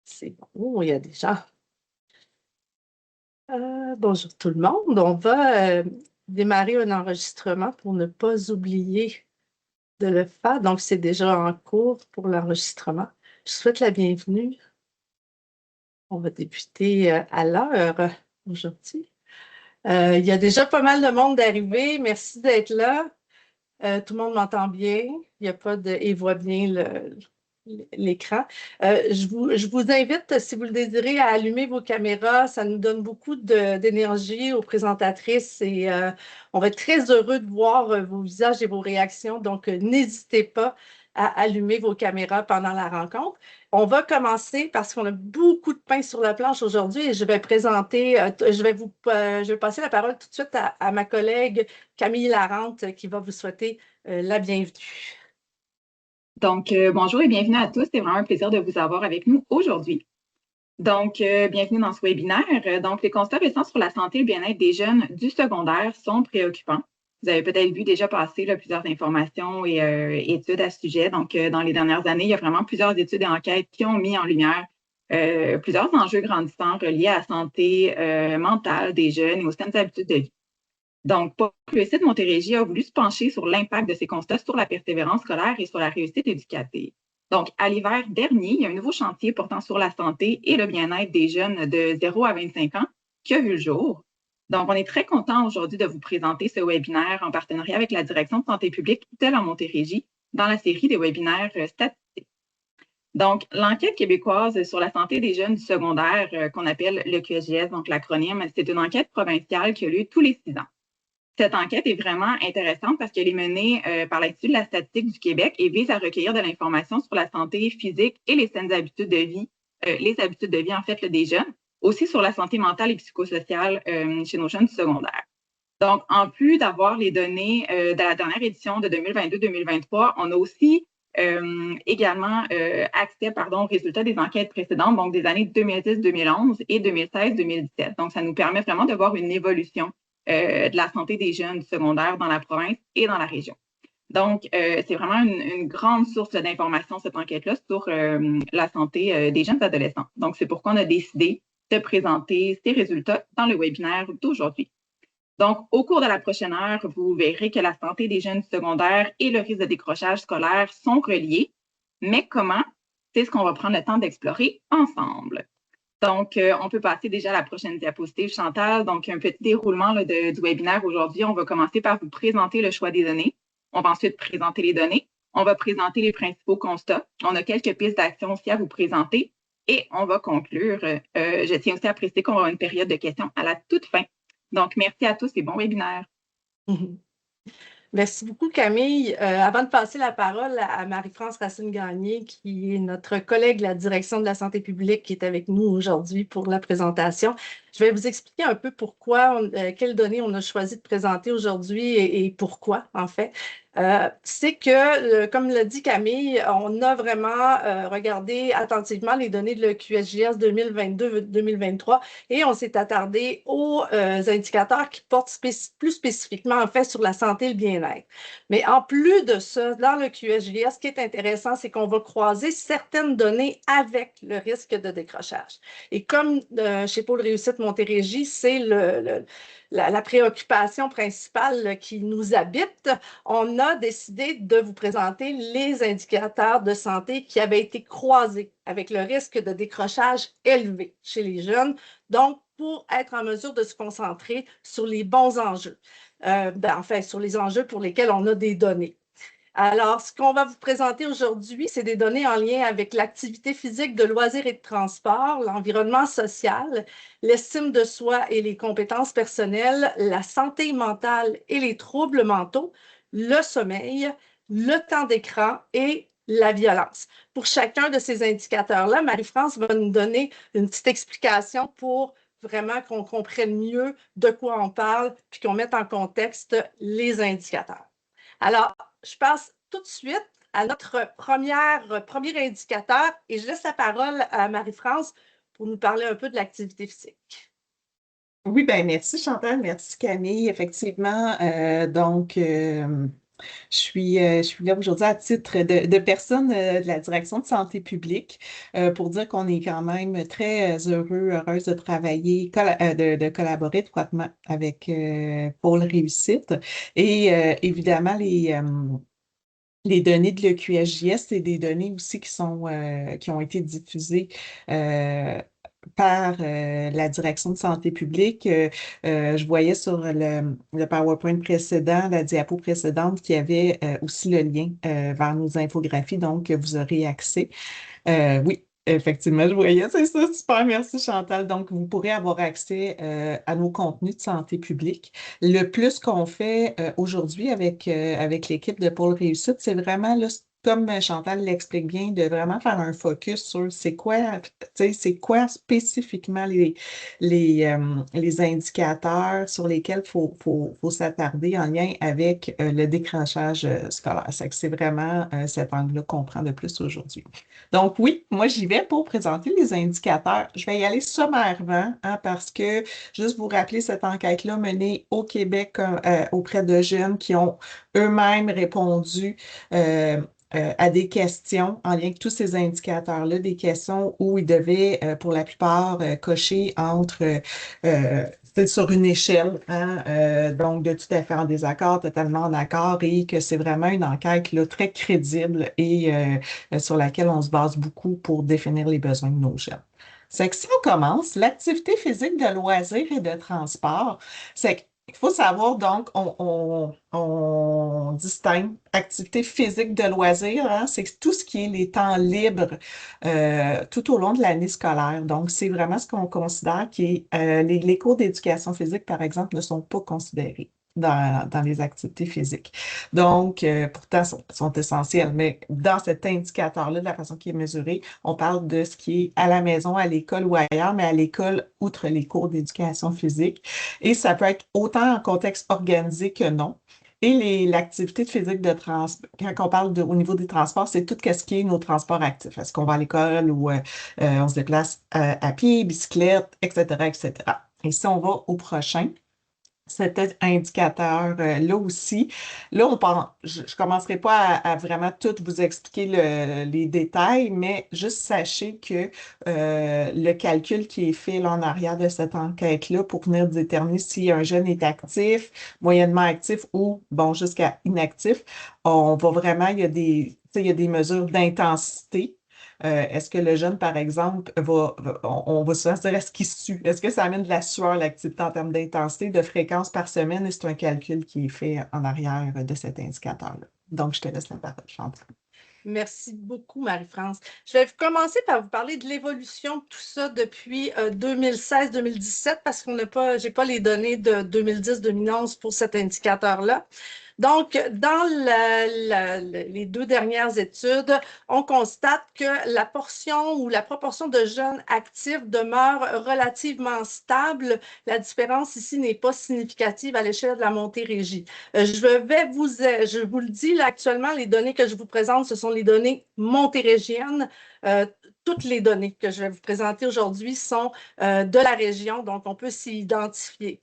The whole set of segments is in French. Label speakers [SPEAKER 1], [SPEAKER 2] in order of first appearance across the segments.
[SPEAKER 1] C'est bon, oh, il y a des gens. Bonjour tout le monde. On va démarrer un enregistrement pour ne pas oublier de le faire. Donc, c'est déjà en cours pour l'enregistrement. Je souhaite la bienvenue. On va débuter à l'heure aujourd'hui. Il y a déjà pas mal de monde d'arriver. Merci d'être là. Tout le monde m'entend bien. Il n'y a pas de... et voit bien l'écran. Je vous invite, si vous le désirez, à allumer vos caméras. Ça nous donne beaucoup d'énergie aux présentatrices et on va être très heureux de voir vos visages et vos réactions. Donc, n'hésitez pas à allumer vos caméras pendant la rencontre. On va commencer parce qu'on a beaucoup de pain sur la planche aujourd'hui et je vais présenter, je vais passer la parole tout de suite à ma collègue Camille Larente qui va vous souhaiter la bienvenue.
[SPEAKER 2] Donc, bonjour et bienvenue à tous. C'est vraiment un plaisir de vous avoir avec nous aujourd'hui. Donc, bienvenue dans ce webinaire. Donc, les constats récents sur la santé et le bien-être des jeunes du secondaire sont préoccupants. Vous avez peut-être vu déjà passer plusieurs informations et études à ce sujet. Donc, dans les dernières années, il y a vraiment plusieurs études et enquêtes qui ont mis en lumière plusieurs enjeux grandissants reliés à la santé mentale des jeunes et aux saines habitudes de vie. Donc, le site Montérégie a voulu se pencher sur l'impact de ces constats sur la persévérance scolaire et sur la réussite éducative. Donc, à l'hiver dernier, il y a un nouveau chantier portant sur la santé et le bien-être des jeunes de 0 à 25 ans qui a vu le jour. Donc, on est très content aujourd'hui de vous présenter ce webinaire en partenariat avec la Direction de santé publique TEL en Montérégie dans la série des webinaires statistiques. Donc, l'enquête québécoise sur la santé des jeunes du secondaire, qu'on appelle le QSJS, donc l'acronyme, c'est une enquête provinciale qui a lieu tous les 6 ans. Cette enquête est vraiment intéressante parce qu'elle est menée par l'Institut de la statistique du Québec et vise à recueillir de l'information sur la santé physique et les saines habitudes de vie, en fait, des jeunes, aussi sur la santé mentale et psychosociale chez nos jeunes du secondaire. Donc, en plus d'avoir les données de la dernière édition de 2022-2023, on a aussi également accès aux résultats des enquêtes précédentes, donc des années 2010-2011 et 2016-2017. Donc, ça nous permet vraiment de voir une évolution de la santé des jeunes du secondaire dans la province et dans la région. Donc, c'est vraiment une grande source d'information, cette enquête-là, sur la santé des jeunes adolescents. Donc, c'est pourquoi on a décidé de présenter ces résultats dans le webinaire d'aujourd'hui. Donc, au cours de la prochaine heure, vous verrez que la santé des jeunes du secondaire et le risque de décrochage scolaire sont reliés. Mais comment? C'est ce qu'on va prendre le temps d'explorer ensemble. Donc, on peut passer déjà à la prochaine diapositive, Chantal. Donc, un petit déroulement du webinaire aujourd'hui. On va commencer par vous présenter le choix des données. On va ensuite présenter les données. On va présenter les principaux constats. On a quelques pistes d'action aussi à vous présenter. Et on va conclure. Je tiens aussi à préciser qu'on va avoir une période de questions à la toute fin. Donc, merci à tous et bon webinaire.
[SPEAKER 1] Merci beaucoup, Camille. Avant de passer la parole à Marie-France Racine-Gagné, qui est notre collègue de la Direction de la santé publique qui est avec nous aujourd'hui pour la présentation, je vais vous expliquer un peu pourquoi, quelles données on a choisi de présenter aujourd'hui et pourquoi, en fait. C'est que, comme l'a dit Camille, on a vraiment regardé attentivement les données de l'EQSJS 2022-2023 et on s'est attardé aux indicateurs qui portent plus spécifiquement, en fait, sur la santé et le bien-être. Mais en plus de ça, dans le QSJS, ce qui est intéressant, c'est qu'on va croiser certaines données avec le risque de décrochage. Et comme chez Pôle Réussite Montérégie, c'est la préoccupation principale qui nous habite, on a décidé de vous présenter les indicateurs de santé qui avaient été croisés avec le risque de décrochage élevé chez les jeunes, donc pour être en mesure de se concentrer sur les bons enjeux, enfin sur les enjeux pour lesquels on a des données. Alors, ce qu'on va vous présenter aujourd'hui, c'est des données en lien avec l'activité physique de loisirs et de transport, l'environnement social, l'estime de soi et les compétences personnelles, la santé mentale et les troubles mentaux, le sommeil, le temps d'écran et la violence. Pour chacun de ces indicateurs-là, Marie-France va nous donner une petite explication pour vraiment qu'on comprenne mieux de quoi on parle puis qu'on mette en contexte les indicateurs. Alors, je passe tout de suite à notre premier indicateur et je laisse la parole à Marie-France pour nous parler un peu de l'activité physique.
[SPEAKER 3] Oui, bien, merci Chantal, merci Camille. Effectivement, Je suis là aujourd'hui à titre de personne de la direction de santé publique pour dire qu'on est quand même très heureuse de travailler, de collaborer étroitement avec Pôle Réussite. Et évidemment, les données de l'EQSJS, c'est des données aussi qui ont été diffusées par la direction de santé publique. Je voyais sur le PowerPoint précédent, la diapo précédente, qu'il y avait aussi le lien vers nos infographies, donc vous aurez accès. Oui, effectivement, je voyais, c'est ça, super, merci Chantal. Donc, vous pourrez avoir accès à nos contenus de santé publique. Le plus qu'on fait aujourd'hui avec l'équipe de Pôle Réussite, c'est vraiment, là, comme Chantal l'explique bien, de vraiment faire un focus sur tu sais, c'est quoi spécifiquement les indicateurs sur lesquels faut s'attarder en lien avec le décrochage scolaire. C'est vraiment cet angle-là qu'on prend de plus aujourd'hui. Donc oui, moi j'y vais pour présenter les indicateurs. Je vais y aller sommairement parce que juste vous rappeler cette enquête-là menée au Québec auprès de jeunes qui ont eux-mêmes répondu à des questions en lien avec tous ces indicateurs-là, des questions où ils devaient pour la plupart cocher entre c'est sur une échelle, hein, donc de tout à fait en désaccord, totalement en accord, et que c'est vraiment une enquête là, très crédible et sur laquelle on se base beaucoup pour définir les besoins de nos jeunes. C'est que si on commence, l'activité physique de loisirs et de transport, c'est qu'il faut savoir, donc, on distingue activité physique de loisirs, hein, c'est tout ce qui est les temps libres tout au long de l'année scolaire. Donc, c'est vraiment ce qu'on considère qui est, les cours d'éducation physique, par exemple, ne sont pas considérés dans les activités physiques. Donc, pourtant, sont essentiels, mais dans cet indicateur-là, de la façon qui est mesuré, on parle de ce qui est à la maison, à l'école ou ailleurs, mais à l'école, outre les cours d'éducation physique. Et ça peut être autant en contexte organisé que non. Et l'activité de physique de transport, quand on parle au niveau des transports, c'est tout ce qui est nos transports actifs. Est-ce qu'on va à l'école ou on se déplace à pied, bicyclette, etc., etc. Et si on va au prochain, cet indicateur-là aussi. Là, je ne commencerai pas à vraiment tout vous expliquer les détails, mais juste sachez que le calcul qui est fait là, en arrière de cette enquête-là pour venir déterminer si un jeune est actif, moyennement actif ou, bon, jusqu'à inactif, on va vraiment, tu sais, il y a des mesures d'intensité. Est-ce que le jeune, par exemple, on va souvent se dire, est-ce qu'il sue? Est-ce que ça amène de la sueur, l'activité en termes d'intensité, de fréquence par semaine? Et c'est un calcul qui est fait en arrière de cet indicateur-là. Donc, je te laisse la parole, Chantal.
[SPEAKER 1] Merci beaucoup, Marie-France. Je vais commencer par vous parler de l'évolution de tout ça depuis 2016-2017 parce j'ai pas les données de 2010-2011 pour cet indicateur-là. Donc, dans les deux dernières études, on constate que la portion ou la proportion de jeunes actifs demeure relativement stable. La différence ici n'est pas significative à l'échelle de la Montérégie. Je vous le dis, là, actuellement, les données que je vous présente, ce sont les données montérégiennes. Toutes les données que je vais vous présenter aujourd'hui sont de la région, donc on peut s'y identifier.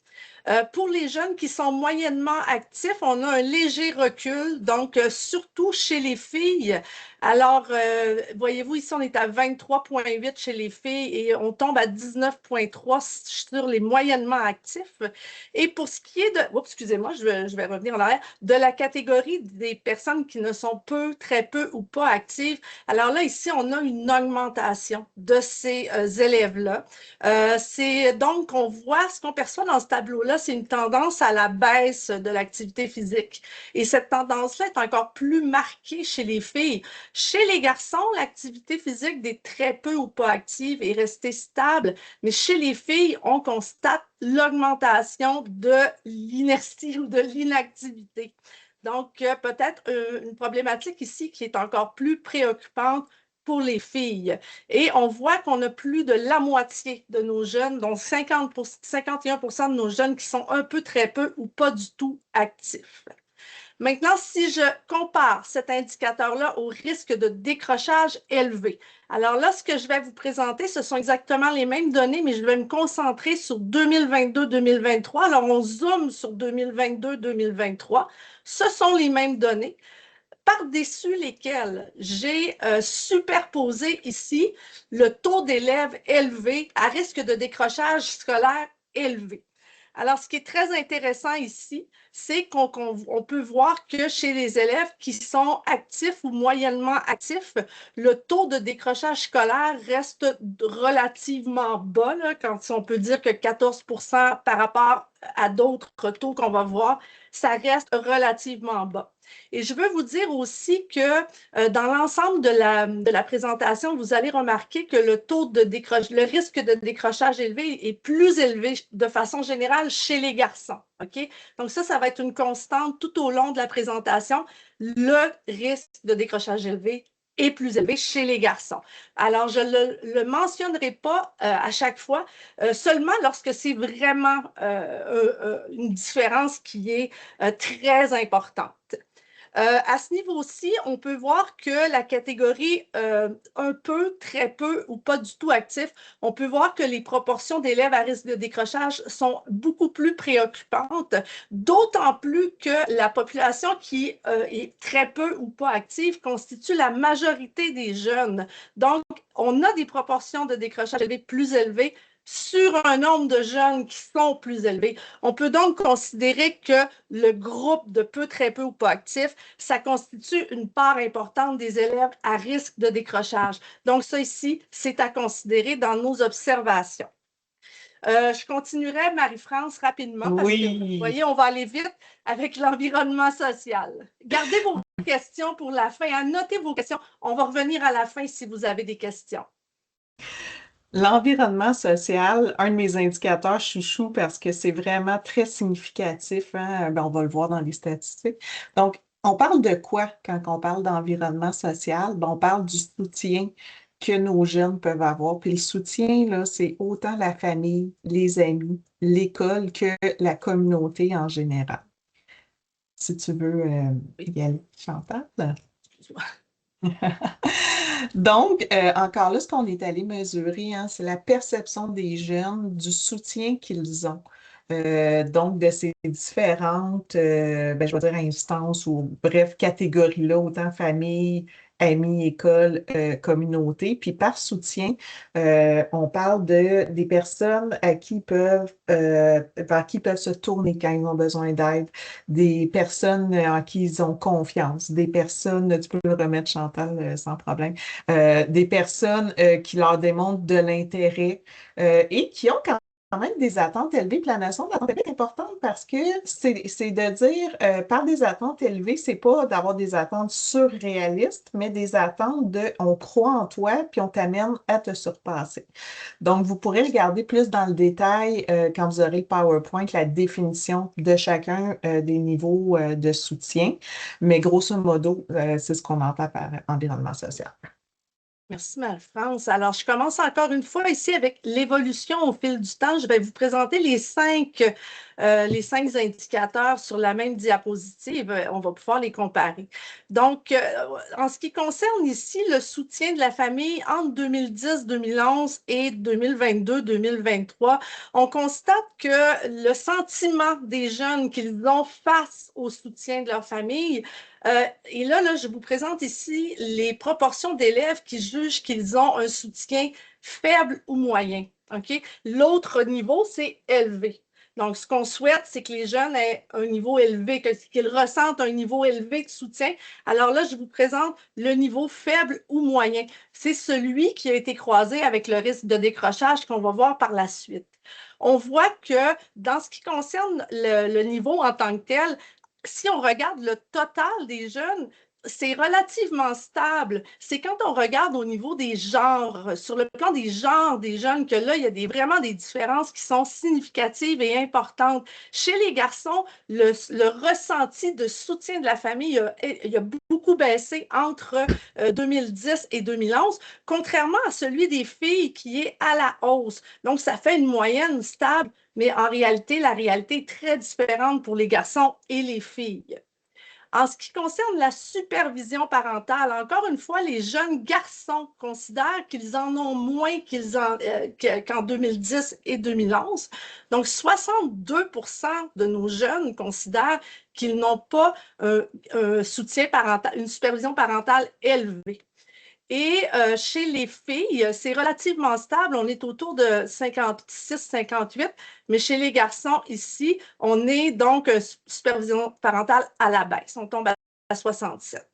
[SPEAKER 1] Pour les jeunes qui sont moyennement actifs, on a un léger recul, donc surtout chez les filles. Alors, voyez-vous, ici, on est à 23,8 chez les filles et on tombe à 19,3 sur les moyennement actifs. Et pour ce qui est de, oups, excusez-moi, je vais revenir en arrière, de la catégorie des personnes qui ne sont peu, très peu ou pas actives, alors là, ici, on a une augmentation de ces élèves-là. C'est donc, on voit ce qu'on perçoit dans ce tableau-là, c'est une tendance à la baisse de l'activité physique. Et cette tendance-là est encore plus marquée chez les filles. Chez les garçons, l'activité physique des très peu ou pas actives est restée stable, mais chez les filles, on constate l'augmentation de l'inertie ou de l'inactivité. Donc, peut-être une problématique ici qui est encore plus préoccupante pour les filles. Et on voit qu'on a plus de la moitié de nos jeunes, dont 51% de nos jeunes qui sont un peu, très peu ou pas du tout actifs. Maintenant, si je compare cet indicateur-là au risque de décrochage élevé, alors là, ce que je vais vous présenter, ce sont exactement les mêmes données, mais je vais me concentrer sur 2022-2023. Alors, on zoome sur 2022-2023. Ce sont les mêmes données, par-dessus lesquelles j'ai superposé ici le taux d'élèves élevés à risque de décrochage scolaire élevé. Alors, ce qui est très intéressant ici, c'est qu'on peut voir que chez les élèves qui sont actifs ou moyennement actifs, le taux de décrochage scolaire reste relativement bas, là, quand on peut dire que 14% par rapport à d'autres taux qu'on va voir, ça reste relativement bas. Et je veux vous dire aussi que dans l'ensemble de la présentation, vous allez remarquer que le risque de décrochage élevé est plus élevé de façon générale chez les garçons. OK? Donc ça va être une constante tout au long de la présentation. Le risque de décrochage élevé est plus élevé chez les garçons. Alors, je ne le mentionnerai pas à chaque fois, seulement lorsque c'est vraiment une différence qui est très importante. À ce niveau-ci, on peut voir que la catégorie un peu, très peu ou pas du tout actif, on peut voir que les proportions d'élèves à risque de décrochage sont beaucoup plus préoccupantes, d'autant plus que la population qui est très peu ou pas active constitue la majorité des jeunes. Donc, on a des proportions de décrochage plus élevées sur un nombre de jeunes qui sont plus élevés. On peut donc considérer que le groupe de peu, très peu ou pas actifs, ça constitue une part importante des élèves à risque de décrochage. Donc, ça ici, c'est à considérer dans nos observations. Je continuerai, Marie-France, rapidement parce que vous voyez, on va aller vite avec l'environnement social. Gardez vos questions pour la fin. Notez vos questions. On va revenir à la fin si vous avez des questions.
[SPEAKER 3] L'environnement social, un de mes indicateurs chouchou parce que c'est vraiment très significatif, hein? Ben, on va le voir dans les statistiques. Donc, on parle de quoi quand on parle d'environnement social? Ben, on parle du soutien que nos jeunes peuvent avoir. Puis le soutien, là, c'est autant la famille, les amis, l'école que la communauté en général. Si tu veux y aller, Chantal. Donc, encore là, ce qu'on est allé mesurer, hein, c'est la perception des jeunes du soutien qu'ils ont. Donc, de ces différentes, ben, je vais dire instances ou bref, catégories-là, autant famille, amis, école, communauté. Puis par soutien, on parle des personnes à qui vers qui peuvent se tourner quand ils ont besoin d'aide, des personnes en qui ils ont confiance, des personnes, tu peux le remettre, Chantal, sans problème, des personnes qui leur démontrent de l'intérêt et qui ont quand même des attentes élevées. Puis la notion d'attente élevée est importante parce que c'est de dire, par des attentes élevées, c'est pas d'avoir des attentes surréalistes, mais des attentes de on croit en toi, puis on t'amène à te surpasser. Donc, vous pourrez regarder plus dans le détail quand vous aurez le PowerPoint, la définition de chacun des niveaux de soutien. Mais grosso modo, c'est ce qu'on entend par environnement social.
[SPEAKER 1] Merci, Marie-France. Alors, je commence encore une fois ici avec l'évolution au fil du temps. Je vais vous présenter les cinq indicateurs sur la même diapositive. On va pouvoir les comparer. Donc, en ce qui concerne ici le soutien de la famille entre 2010, 2011 et 2022, 2023, on constate que le sentiment des jeunes qu'ils ont face au soutien de leur famille et là, je vous présente ici les proportions d'élèves qui jugent qu'ils ont un soutien faible ou moyen. Okay? L'autre niveau, c'est élevé. Donc, ce qu'on souhaite, c'est que les jeunes aient un niveau élevé, qu'ils ressentent un niveau élevé de soutien. Alors là, je vous présente le niveau faible ou moyen. C'est celui qui a été croisé avec le risque de décrochage qu'on va voir par la suite. On voit que dans ce qui concerne le niveau en tant que tel, si on regarde le total des jeunes, c'est relativement stable. C'est quand on regarde au niveau des genres, sur le plan des genres des jeunes, que là, il y a vraiment des différences qui sont significatives et importantes. Chez les garçons, le ressenti de soutien de la famille il a beaucoup baissé entre 2010 et 2011, contrairement à celui des filles qui est à la hausse. Donc, ça fait une moyenne stable, mais en réalité, la réalité est très différente pour les garçons et les filles. En ce qui concerne la supervision parentale, encore une fois, les jeunes garçons considèrent qu'ils en ont moins qu'en 2010 et 2011. Donc, 62% de nos jeunes considèrent qu'ils n'ont pas un soutien parental, une supervision parentale élevée. Et chez les filles, c'est relativement stable. On est autour de 56-58, mais chez les garçons, ici, on est donc supervision parentale à la baisse. On tombe à 67.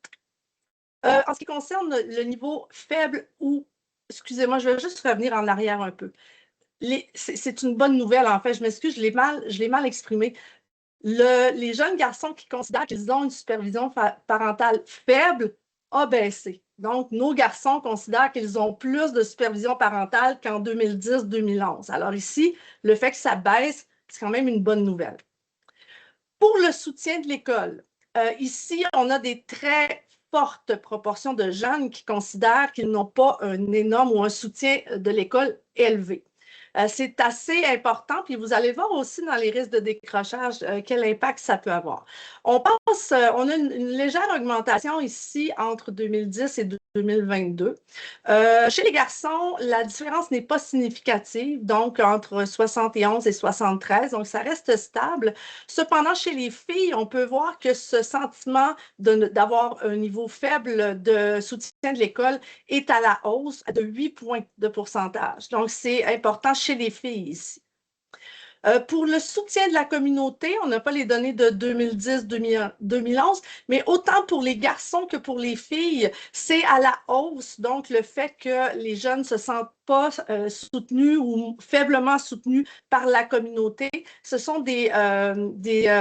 [SPEAKER 1] En ce qui concerne le niveau faible ou, excusez-moi, je vais juste revenir en arrière un peu. C'est une bonne nouvelle, en fait. Je m'excuse, je l'ai mal exprimé. Les jeunes garçons qui considèrent qu'ils ont une supervision parentale faible a baissé. Donc, nos garçons considèrent qu'ils ont plus de supervision parentale qu'en 2010-2011. Alors ici, le fait que ça baisse, c'est quand même une bonne nouvelle. Pour le soutien de l'école, ici, on a des très fortes proportions de jeunes qui considèrent qu'ils n'ont pas un énorme ou un soutien de l'école élevé. C'est assez important, puis vous allez voir aussi dans les risques de décrochage quel impact ça peut avoir. On a une légère augmentation ici entre 2010 et 2022. Chez les garçons, la différence n'est pas significative, donc entre 71 et 73, donc ça reste stable. Cependant, chez les filles, on peut voir que ce sentiment d'avoir un niveau faible de soutien de l'école est à la hausse de 8 points de pourcentage. Donc, c'est important chez les filles ici. Pour le soutien de la communauté, on n'a pas les données de 2010-2011, mais autant pour les garçons que pour les filles, c'est à la hausse. Donc, le fait que les jeunes ne se sentent pas soutenus ou faiblement soutenus par la communauté, ce sont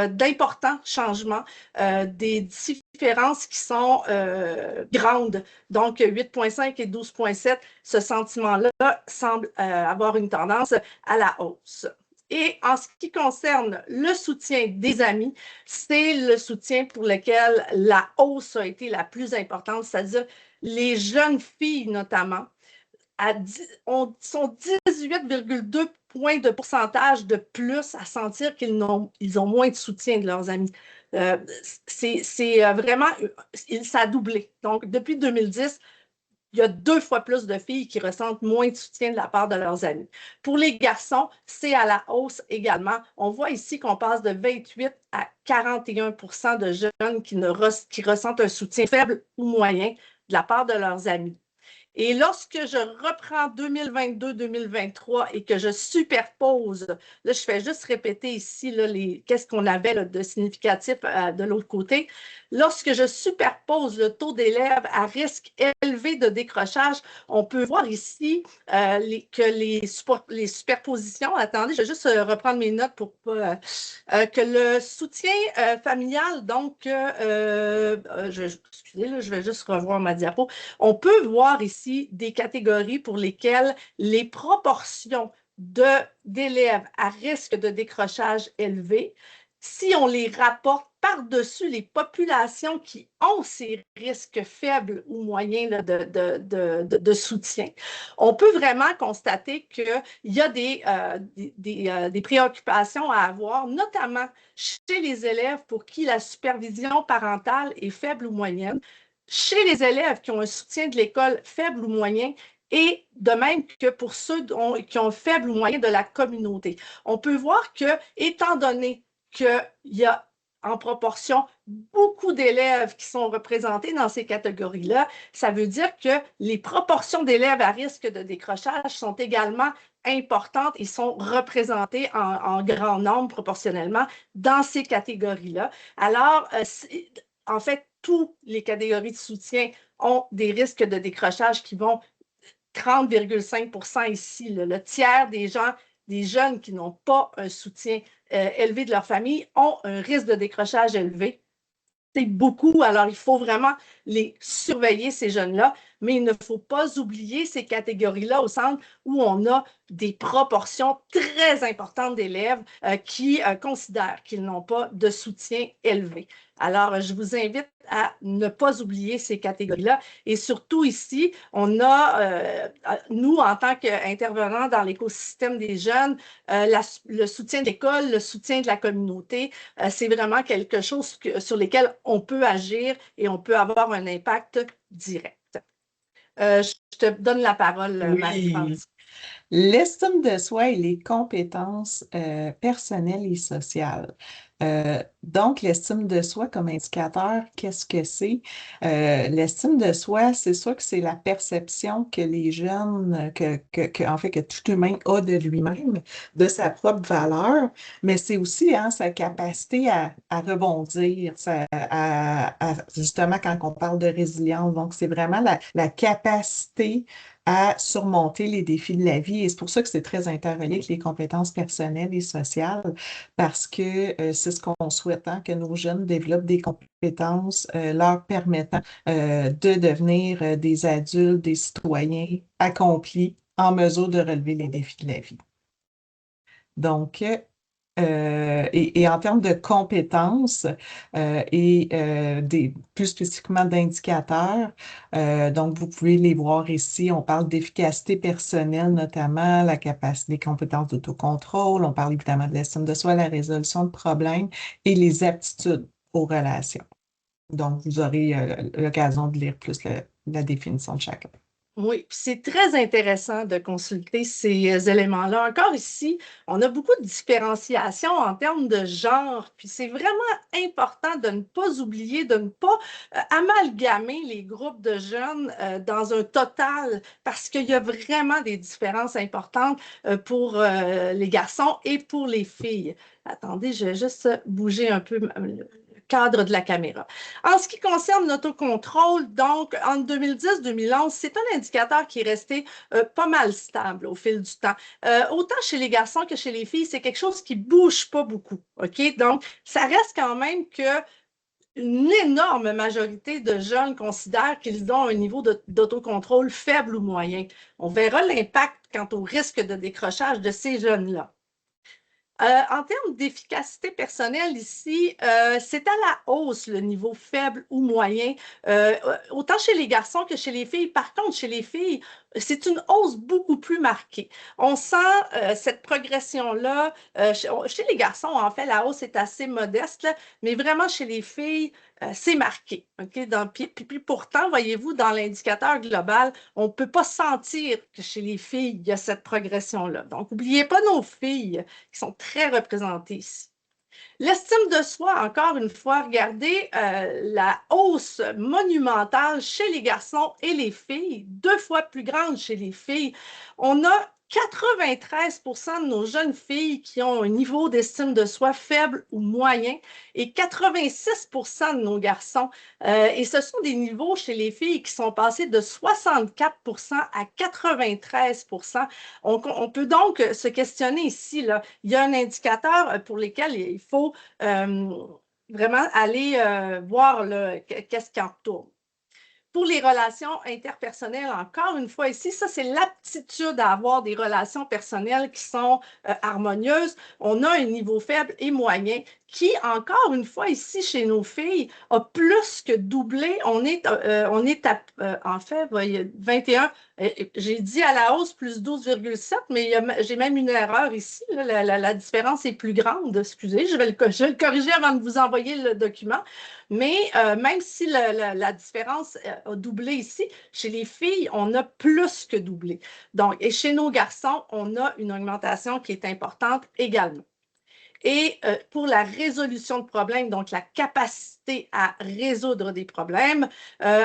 [SPEAKER 1] d'importants changements, des différences qui sont grandes. Donc, 8,5 et 12,7, ce sentiment-là semble avoir une tendance à la hausse. Et en ce qui concerne le soutien des amis, c'est le soutien pour lequel la hausse a été la plus importante, c'est-à-dire les jeunes filles notamment, sont 18,2 points de pourcentage de plus à sentir qu'ils ont moins de soutien de leurs amis. C'est vraiment, ça a doublé. Donc, depuis 2010, il y a 2 fois plus de filles qui ressentent moins de soutien de la part de leurs amis. Pour les garçons, c'est à la hausse également. On voit ici qu'on passe de 28 à 41% de jeunes qui ressentent un soutien faible ou moyen de la part de leurs amis. Et lorsque je reprends 2022-2023 et que je superpose, là, je fais juste répéter ici qu'est-ce qu'on avait là, de significatif de l'autre côté. Lorsque je superpose le taux d'élèves à risque élevé de décrochage, on peut voir ici que les superpositions, attendez, je vais juste reprendre mes notes pour pas, que le soutien familial, donc, excusez, là, je vais juste revoir ma diapo. On peut voir ici des catégories pour lesquelles les proportions d'élèves à risque de décrochage élevé, si on les rapporte par-dessus les populations qui ont ces risques faibles ou moyens de soutien, on peut vraiment constater qu'il y a des préoccupations à avoir, notamment chez les élèves pour qui la supervision parentale est faible ou moyenne, chez les élèves qui ont un soutien de l'école faible ou moyen, et de même que pour ceux qui ont un faible ou moyen de la communauté. On peut voir que, étant donné qu'il y a en proportion beaucoup d'élèves qui sont représentés dans ces catégories-là, ça veut dire que les proportions d'élèves à risque de décrochage sont également importantes et sont représentées en grand nombre proportionnellement dans ces catégories-là. Alors, en fait, toutes les catégories de soutien ont des risques de décrochage qui vont 30,5% ici. Le tiers des jeunes qui n'ont pas un soutien élevé de leur famille ont un risque de décrochage élevé. C'est beaucoup, alors il faut vraiment les surveiller, ces jeunes-là, mais il ne faut pas oublier ces catégories-là au centre où on a des proportions très importantes d'élèves qui considèrent qu'ils n'ont pas de soutien élevé. Alors, je vous invite à ne pas oublier ces catégories-là. Et surtout ici, on a, nous, en tant qu'intervenants dans l'écosystème des jeunes, le soutien de l'école, le soutien de la communauté, c'est vraiment quelque chose sur lequel on peut agir et on peut avoir un impact direct. Je te donne la parole,
[SPEAKER 3] Oui.
[SPEAKER 1] Marie-France.
[SPEAKER 3] L'estime de soi et les compétences personnelles et sociales. Donc, l'estime de soi comme indicateur, qu'est-ce que c'est? L'estime de soi, c'est sûr que c'est la perception que les jeunes, en fait, que tout humain a de lui-même, de sa propre valeur, mais c'est aussi sa capacité à rebondir, justement quand on parle de résilience. Donc, c'est vraiment la capacité à surmonter les défis de la vie. Et c'est pour ça que c'est très interrelié avec les compétences personnelles et sociales, parce que c'est ce qu'on souhaite, que nos jeunes développent des compétences leur permettant de devenir des adultes, des citoyens accomplis en mesure de relever les défis de la vie. Donc, et en termes de compétences plus spécifiquement d'indicateurs, donc vous pouvez les voir ici. On parle d'efficacité personnelle, notamment la capacité, les compétences d'autocontrôle. On parle évidemment de l'estime de soi, la résolution de problèmes et les aptitudes aux relations. Donc, vous aurez l'occasion de lire plus la définition de chacun.
[SPEAKER 1] Oui, c'est très intéressant de consulter ces éléments-là. Encore ici, on a beaucoup de différenciation en termes de genre, puis c'est vraiment important de ne pas oublier, de ne pas amalgamer les groupes de jeunes dans un total, parce qu'il y a vraiment des différences importantes pour les garçons et pour les filles. Attendez, je vais juste bouger un peu le cadre de la caméra. En ce qui concerne l'autocontrôle, donc en 2010-2011, c'est un indicateur qui est resté pas mal stable au fil du temps. Autant chez les garçons que chez les filles, c'est quelque chose qui ne bouge pas beaucoup. OK? Donc, ça reste quand même que une énorme majorité de jeunes considèrent qu'ils ont un niveau d'autocontrôle faible ou moyen. On verra l'impact quant au risque de décrochage de ces jeunes-là. En termes d'efficacité personnelle ici, c'est à la hausse le niveau faible ou moyen, autant chez les garçons que chez les filles. Par contre, chez les filles, c'est une hausse beaucoup plus marquée. On sent cette progression-là. Chez les garçons, en fait, la hausse est assez modeste, là, mais vraiment chez les filles, c'est marqué. Okay? Puis pourtant, voyez-vous, dans l'indicateur global, on ne peut pas sentir que chez les filles, il y a cette progression-là. Donc, n'oubliez pas nos filles qui sont très représentées ici. L'estime de soi, encore une fois, regardez la hausse monumentale chez les garçons et les filles, 2 fois plus grande chez les filles. On a 93% de nos jeunes filles qui ont un niveau d'estime de soi faible ou moyen et 86% de nos garçons. Et ce sont des niveaux chez les filles qui sont passés de 64% à 93%. On peut donc se questionner ici, là. Il y a un indicateur pour lequel il faut vraiment aller voir qu'est-ce qui en retourne. Pour les relations interpersonnelles, encore une fois ici, ça c'est l'aptitude à avoir des relations personnelles qui sont harmonieuses. On a un niveau faible et moyen qui, encore une fois ici chez nos filles, a plus que doublé. On est en fait, 21, j'ai dit à la hausse plus 12,7, mais j'ai même une erreur ici. Là, la différence est plus grande. Excusez, je vais le corriger avant de vous envoyer le document. Mais même si la différence a doublé ici, chez les filles, on a plus que doublé. Donc, et chez nos garçons, on a une augmentation qui est importante également. Et pour la résolution de problèmes, donc la capacité à résoudre des problèmes,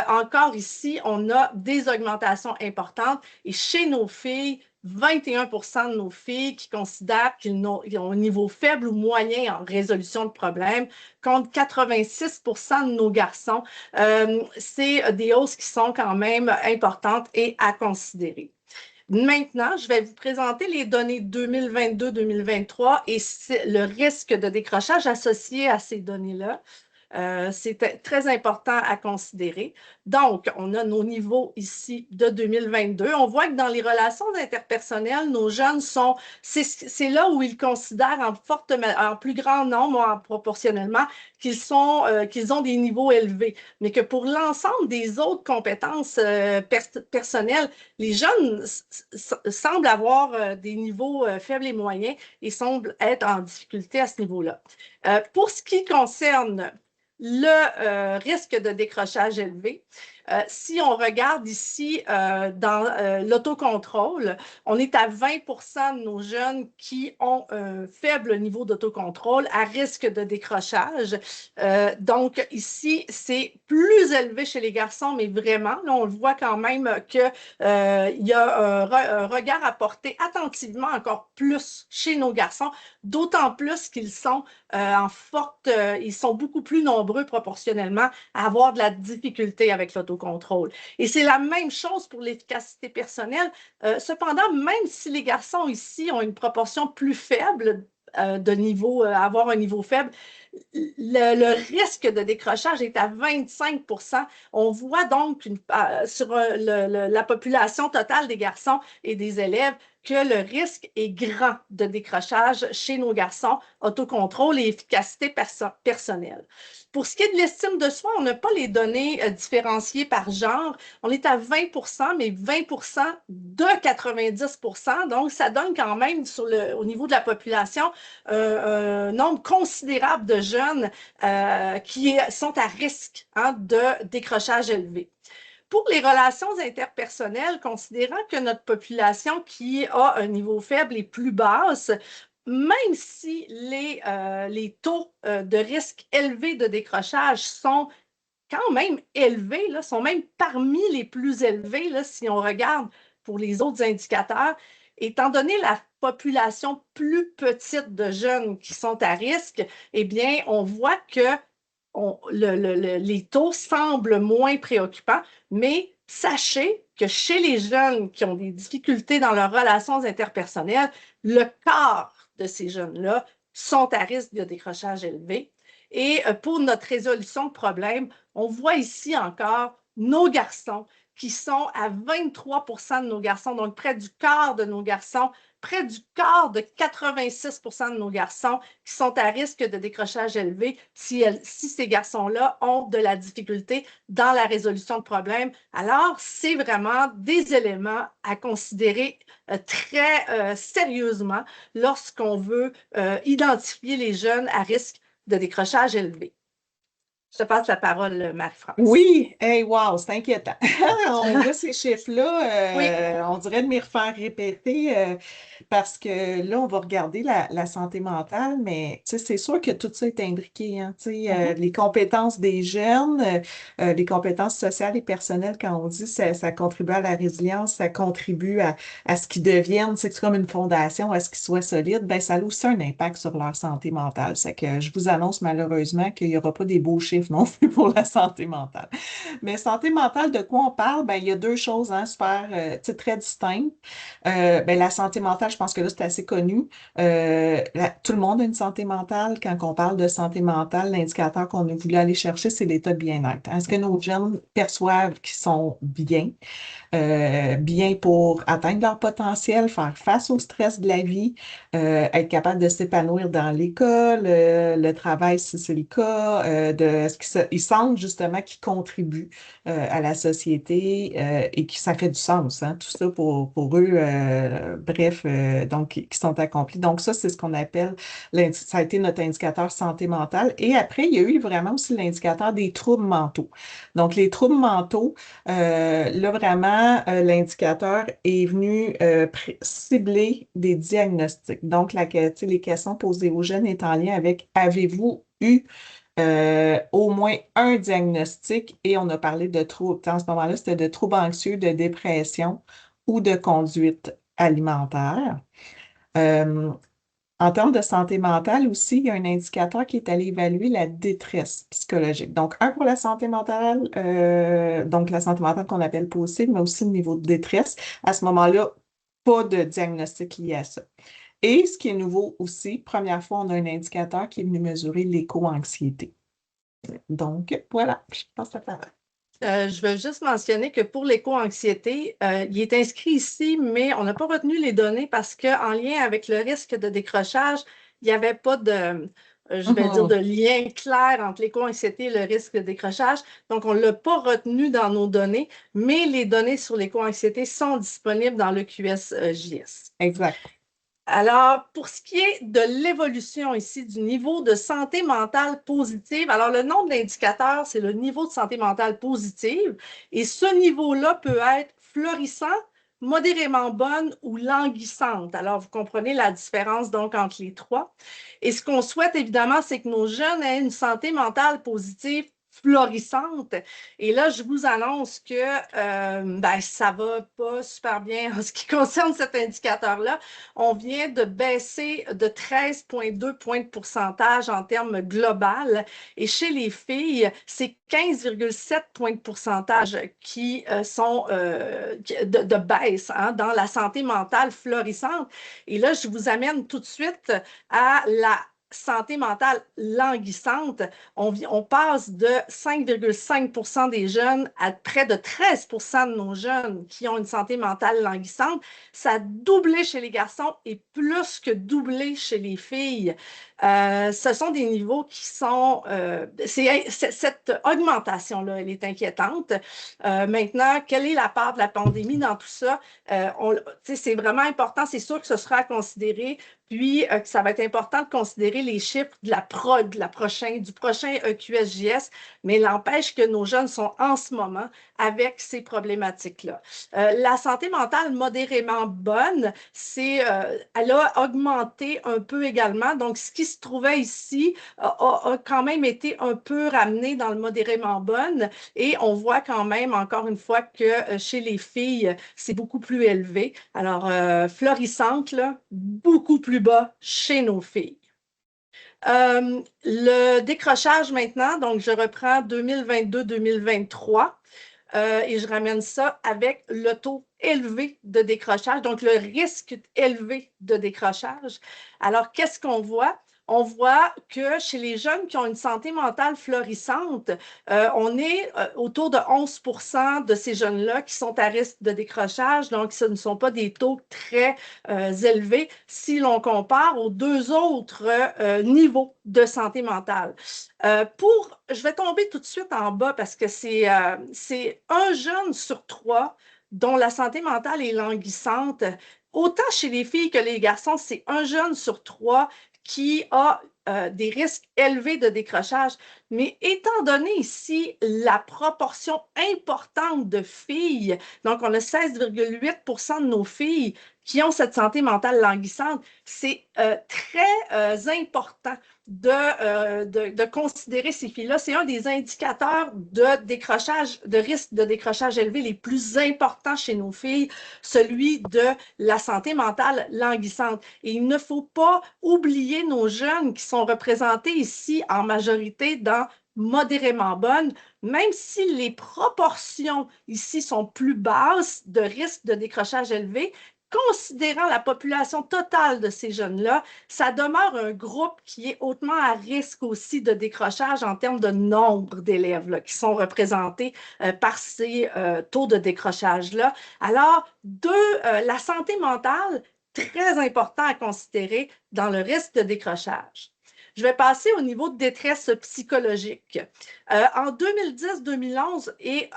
[SPEAKER 1] encore ici, on a des augmentations importantes. Et chez nos filles, 21% de nos filles qui considèrent qu'ils ont un niveau faible ou moyen en résolution de problèmes, contre 86% de nos garçons. C'est des hausses qui sont quand même importantes et à considérer. Maintenant, je vais vous présenter les données 2022-2023 et le risque de décrochage associé à ces données-là. C'est très important à considérer. Donc, on a nos niveaux ici de 2022. On voit que dans les relations interpersonnelles, nos jeunes c'est là où ils considèrent en plus grand nombre, proportionnellement, qu'ils ont des niveaux élevés. Mais que pour l'ensemble des autres compétences personnelles, les jeunes semblent avoir des niveaux faibles et moyens et semblent être en difficulté à ce niveau-là. Pour ce qui concerne le risque de décrochage élevé, si on regarde ici dans l'autocontrôle, on est à 20% de nos jeunes qui ont un faible niveau d'autocontrôle à risque de décrochage. Donc ici, c'est plus élevé chez les garçons, mais vraiment, là, on le voit quand même qu'il y a un regard à porter attentivement encore plus chez nos garçons, d'autant plus qu'ils sont ils sont beaucoup plus nombreux proportionnellement à avoir de la difficulté avec l'autocontrôle. Et c'est la même chose pour l'efficacité personnelle. Cependant, même si les garçons ici ont une proportion plus faible de niveau, avoir un niveau faible, le risque de décrochage est à 25%. On voit donc sur la population totale des garçons et des élèves que le risque est grand de décrochage chez nos garçons, autocontrôle et efficacité personnelle. Pour ce qui est de l'estime de soi, on n'a pas les données différenciées par genre. On est à 20%, mais 20% de 90%. Donc, ça donne quand même au niveau de la population un nombre considérable de jeunes qui sont à risque de décrochage élevé. Pour les relations interpersonnelles, considérant que notre population qui a un niveau faible est plus basse, même si les taux de risque élevés de décrochage sont quand même élevés, là, sont même parmi les plus élevés, là, si on regarde pour les autres indicateurs, étant donné la population plus petite de jeunes qui sont à risque, eh bien, on voit que les taux semblent moins préoccupants, mais sachez que chez les jeunes qui ont des difficultés dans leurs relations interpersonnelles, le quart de ces jeunes-là sont à risque de décrochage élevé. Et pour notre résolution de problème, on voit ici encore nos garçons qui sont à 23% de nos garçons, donc près du quart de nos garçons, près du quart de 86% de nos garçons qui sont à risque de décrochage élevé si ces garçons-là ont de la difficulté dans la résolution de problèmes. Alors, c'est vraiment des éléments à considérer très sérieusement lorsqu'on veut identifier les jeunes à risque de décrochage élevé. Je te passe la parole, Marie-France.
[SPEAKER 3] Oui, hey, wow, c'est inquiétant. On voit ces chiffres-là,
[SPEAKER 1] Oui.
[SPEAKER 3] On dirait de m'y refaire répéter parce que là, on va regarder la santé mentale, mais c'est sûr que tout ça est imbriqué. Hein, les compétences des jeunes, les compétences sociales et personnelles, quand on dit ça contribue à la résilience, ça contribue à ce qu'ils deviennent, c'est comme une fondation, à ce qu'ils soient solides, ben, ça a aussi un impact sur leur santé mentale. C'est que je vous annonce malheureusement qu'il n'y aura pas des beaux chiffres non plus pour la santé mentale. Mais santé mentale, de quoi on parle? Ben, il y a deux choses super très distinctes. Ben, la santé mentale, je pense que là, c'est assez connu. Tout le monde a une santé mentale. Quand on parle de santé mentale, l'indicateur qu'on a voulu aller chercher, c'est l'état de bien-être. Est-ce que nos jeunes perçoivent qu'ils sont bien? Bien pour atteindre leur potentiel, faire face au stress de la vie, être capable de s'épanouir dans l'école, le travail si c'est le cas, est-ce qu'ils sentent justement qu'ils contribuent à la société et que ça fait du sens, hein, tout ça pour eux, bref, donc qui sont accomplis. Donc ça, c'est ce qu'on appelle, ça a été notre indicateur santé mentale. Et après, il y a eu vraiment aussi l'indicateur des troubles mentaux. Donc les troubles mentaux, là vraiment, l'indicateur est venu cibler des diagnostics. Donc, les questions posées aux jeunes est en lien avec avez-vous eu au moins un diagnostic et on a parlé de troubles. En ce moment-là, c'était de troubles anxieux, de dépression ou de conduite alimentaire. En termes de santé mentale aussi, il y a un indicateur qui est allé évaluer la détresse psychologique. Donc, un pour la santé mentale, donc la santé mentale qu'on appelle positive, mais aussi le niveau de détresse. À ce moment-là, pas de diagnostic lié à ça. Et ce qui est nouveau aussi, première fois, on a un indicateur qui est venu mesurer l'éco-anxiété. Donc, voilà, je passe la parole.
[SPEAKER 1] Je veux juste mentionner que pour l'éco-anxiété, il est inscrit ici, mais on n'a pas retenu les données parce qu'en lien avec le risque de décrochage, il n'y avait pas de, je vais dire, de lien clair entre l'éco-anxiété et le risque de décrochage. Donc, on ne l'a pas retenu dans nos données, mais les données sur l'éco-anxiété sont disponibles dans le QSJS.
[SPEAKER 3] Exact.
[SPEAKER 1] Alors, pour ce qui est de l'évolution ici du niveau de santé mentale positive, alors le nombre d'indicateurs, c'est le niveau de santé mentale positive et ce niveau-là peut être florissant, modérément bonne ou languissante. Alors, vous comprenez la différence donc entre les trois. Et ce qu'on souhaite évidemment, c'est que nos jeunes aient une santé mentale positive florissante. Et là, je vous annonce que ça va pas super bien en ce qui concerne cet indicateur-là. On vient de baisser de 13,2 points de pourcentage en termes global. Et chez les filles, c'est 15,7 points de pourcentage qui sont de baisse dans la santé mentale florissante. Et là, je vous amène tout de suite à la santé mentale languissante. On passe de 5,5 des jeunes à près de 13 de nos jeunes qui ont une santé mentale languissante. Ça a doublé chez les garçons et plus que doublé chez les filles. Ce sont des niveaux qui sont... cette augmentation-là, elle est inquiétante. Maintenant, quelle est la part de la pandémie dans tout ça? C'est vraiment important. C'est sûr que ce sera à considérer. Puis, que ça va être important de considérer les chiffres du prochain QSJS, mais l'empêche que nos jeunes sont en ce moment avec ces problématiques-là. La santé mentale modérément bonne, elle a augmenté un peu également. Donc, ce qui se trouvait ici a quand même été un peu ramené dans le modérément bonne et on voit quand même, encore une fois, que chez les filles, c'est beaucoup plus élevé. Alors, florissante, là, beaucoup plus bas chez nos filles. Le décrochage maintenant, donc je reprends 2022-2023 et je ramène ça avec le taux élevé de décrochage, donc le risque élevé de décrochage. Alors, qu'est-ce qu'on voit? On voit que chez les jeunes qui ont une santé mentale florissante, on est autour de 11% de ces jeunes-là qui sont à risque de décrochage. Donc, ce ne sont pas des taux très élevés si l'on compare aux deux autres niveaux de santé mentale. Je vais tomber tout de suite en bas parce que c'est un jeune sur trois dont la santé mentale est languissante. Autant chez les filles que les garçons, c'est un jeune sur trois qui a des risques élevés de décrochage. Mais étant donné ici la proportion importante de filles, donc on a 16,8% de nos filles qui ont cette santé mentale languissante, c'est très important de considérer ces filles-là. C'est un des indicateurs de décrochage, de risque de décrochage élevé les plus importants chez nos filles, celui de la santé mentale languissante. Et il ne faut pas oublier nos jeunes qui sont représentés ici en majorité dans modérément bonnes, même si les proportions ici sont plus basses de risque de décrochage élevé, considérant la population totale de ces jeunes-là, ça demeure un groupe qui est hautement à risque aussi de décrochage en termes de nombre d'élèves qui sont représentés par ces taux de décrochage-là. Alors, la santé mentale, très important à considérer dans le risque de décrochage. Je vais passer au niveau de détresse psychologique. En 2010-2011 et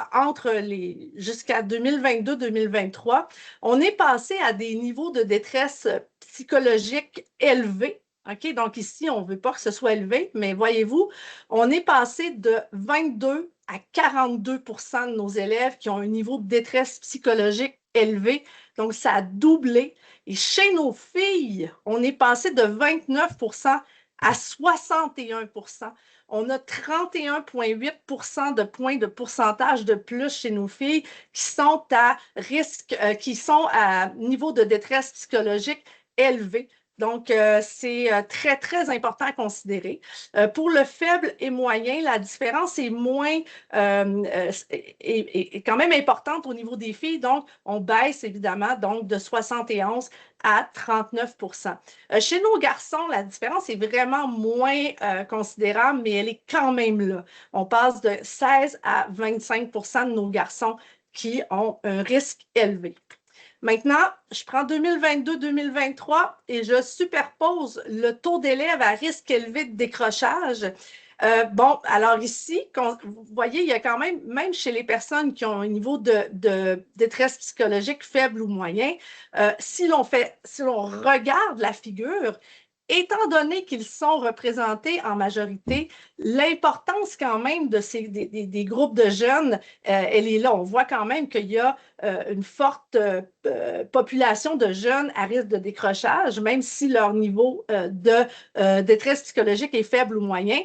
[SPEAKER 1] jusqu'à 2022-2023, on est passé à des niveaux de détresse psychologique élevés. OK? Donc ici, on ne veut pas que ce soit élevé, mais voyez-vous, on est passé de 22 à 42% de nos élèves qui ont un niveau de détresse psychologique élevé. Donc, ça a doublé. Et chez nos filles, on est passé de 29% à 61%. On a 31,8% de points de pourcentage de plus chez nos filles qui sont à risque, qui sont à niveau de détresse psychologique élevé Donc, c'est très, très important à considérer. Pour le faible et moyen, la différence est est quand même importante au niveau des filles. Donc, on baisse évidemment donc, de 71 à 39 Chez nos garçons, la différence est vraiment moins considérable, mais elle est quand même là. On passe de 16 à 25 de nos garçons qui ont un risque élevé. Maintenant, je prends 2022-2023 et je superpose le taux d'élèves à risque élevé de décrochage. Bon, alors ici, vous voyez, il y a quand même chez les personnes qui ont un niveau de détresse psychologique faible ou moyen, si l'on regarde la figure, étant donné qu'ils sont représentés en majorité, l'importance quand même des groupes de jeunes, elle est là. On voit quand même qu'il y a une forte population de jeunes à risque de décrochage, même si leur niveau de détresse psychologique est faible ou moyen.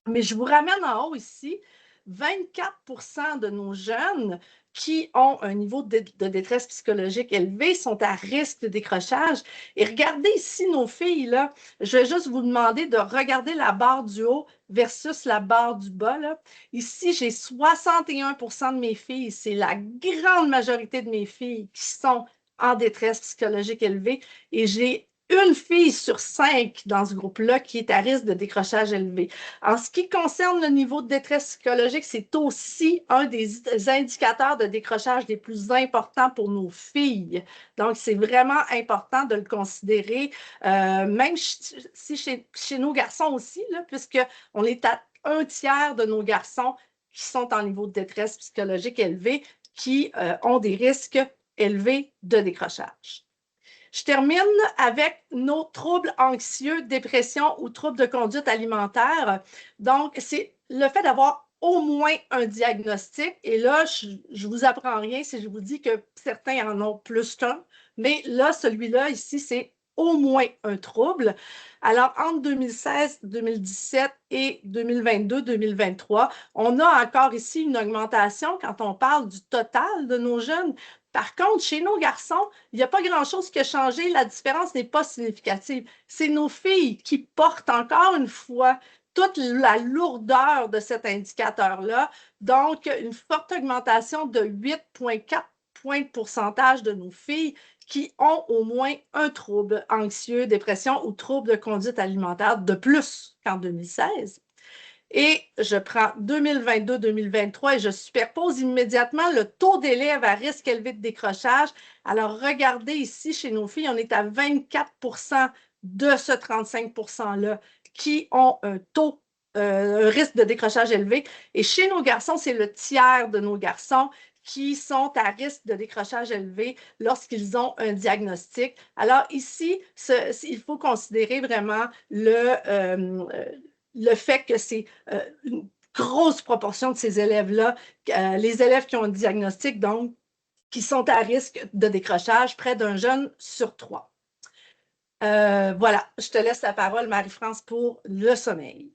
[SPEAKER 1] Mais je vous ramène en haut ici, 24 de nos jeunes qui ont un niveau de détresse psychologique élevé sont à risque de décrochage. Et regardez ici nos filles, là. Je vais juste vous demander de regarder la barre du haut versus la barre du bas, là. Ici, j'ai 61 de mes filles, c'est la grande majorité de mes filles qui sont en détresse psychologique élevée. Et j'ai une fille sur 5 dans ce groupe-là qui est à risque de décrochage élevé. En ce qui concerne le niveau de détresse psychologique, c'est aussi un des indicateurs de décrochage les plus importants pour nos filles. Donc, c'est vraiment important de le considérer, même si chez nos garçons aussi, puisqu'on est à 1/3 de nos garçons qui sont en niveau de détresse psychologique élevé, qui ont des risques élevés de décrochage. Je termine avec nos troubles anxieux, dépression ou troubles de conduite alimentaire. Donc, c'est le fait d'avoir au moins un diagnostic. Et là, je ne vous apprends rien si je vous dis que certains en ont plus qu'un. Mais là, celui-là, ici, c'est au moins un trouble. Alors, entre 2016, 2017 et 2022, 2023, on a encore ici une augmentation quand on parle du total de nos jeunes. Par contre, chez nos garçons, il n'y a pas grand-chose qui a changé. La différence n'est pas significative. C'est nos filles qui portent encore une fois toute la lourdeur de cet indicateur-là. Donc, une forte augmentation de 8,4 points de pourcentage de nos filles qui ont au moins un trouble anxieux, dépression ou trouble de conduite alimentaire de plus qu'en 2016. Et je prends 2022-2023 et je superpose immédiatement le taux d'élèves à risque élevé de décrochage. Alors, regardez ici, chez nos filles, on est à 24 de ce 35 %-là qui ont un risque de décrochage élevé. Et chez nos garçons, c'est le tiers de nos garçons qui sont à risque de décrochage élevé lorsqu'ils ont un diagnostic. Alors ici, il faut considérer vraiment le fait que c'est une grosse proportion de ces élèves-là, les élèves qui ont un diagnostic, donc, qui sont à risque de décrochage, près d'un jeune sur 3. Voilà, je te laisse la parole, Marie-France, pour le sommeil.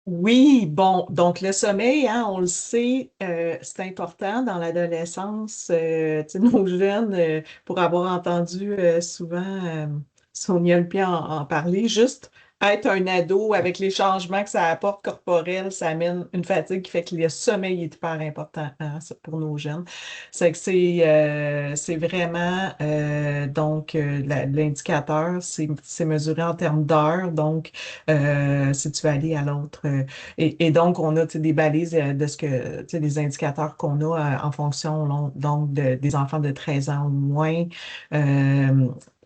[SPEAKER 3] Oui, bon, donc le sommeil, hein, on le sait, c'est important dans l'adolescence. Nos jeunes, pour avoir entendu souvent Sonia Lepie en parler, juste être un ado avec les changements que ça apporte corporels, ça amène une fatigue qui fait que le sommeil est hyper important hein, pour nos jeunes. C'est que c'est vraiment donc l'indicateur, c'est mesuré en termes d'heures, donc si tu veux aller à l'autre. Et donc, on a des balises de ce que, des indicateurs qu'on a en fonction donc des enfants de 13 ans ou moins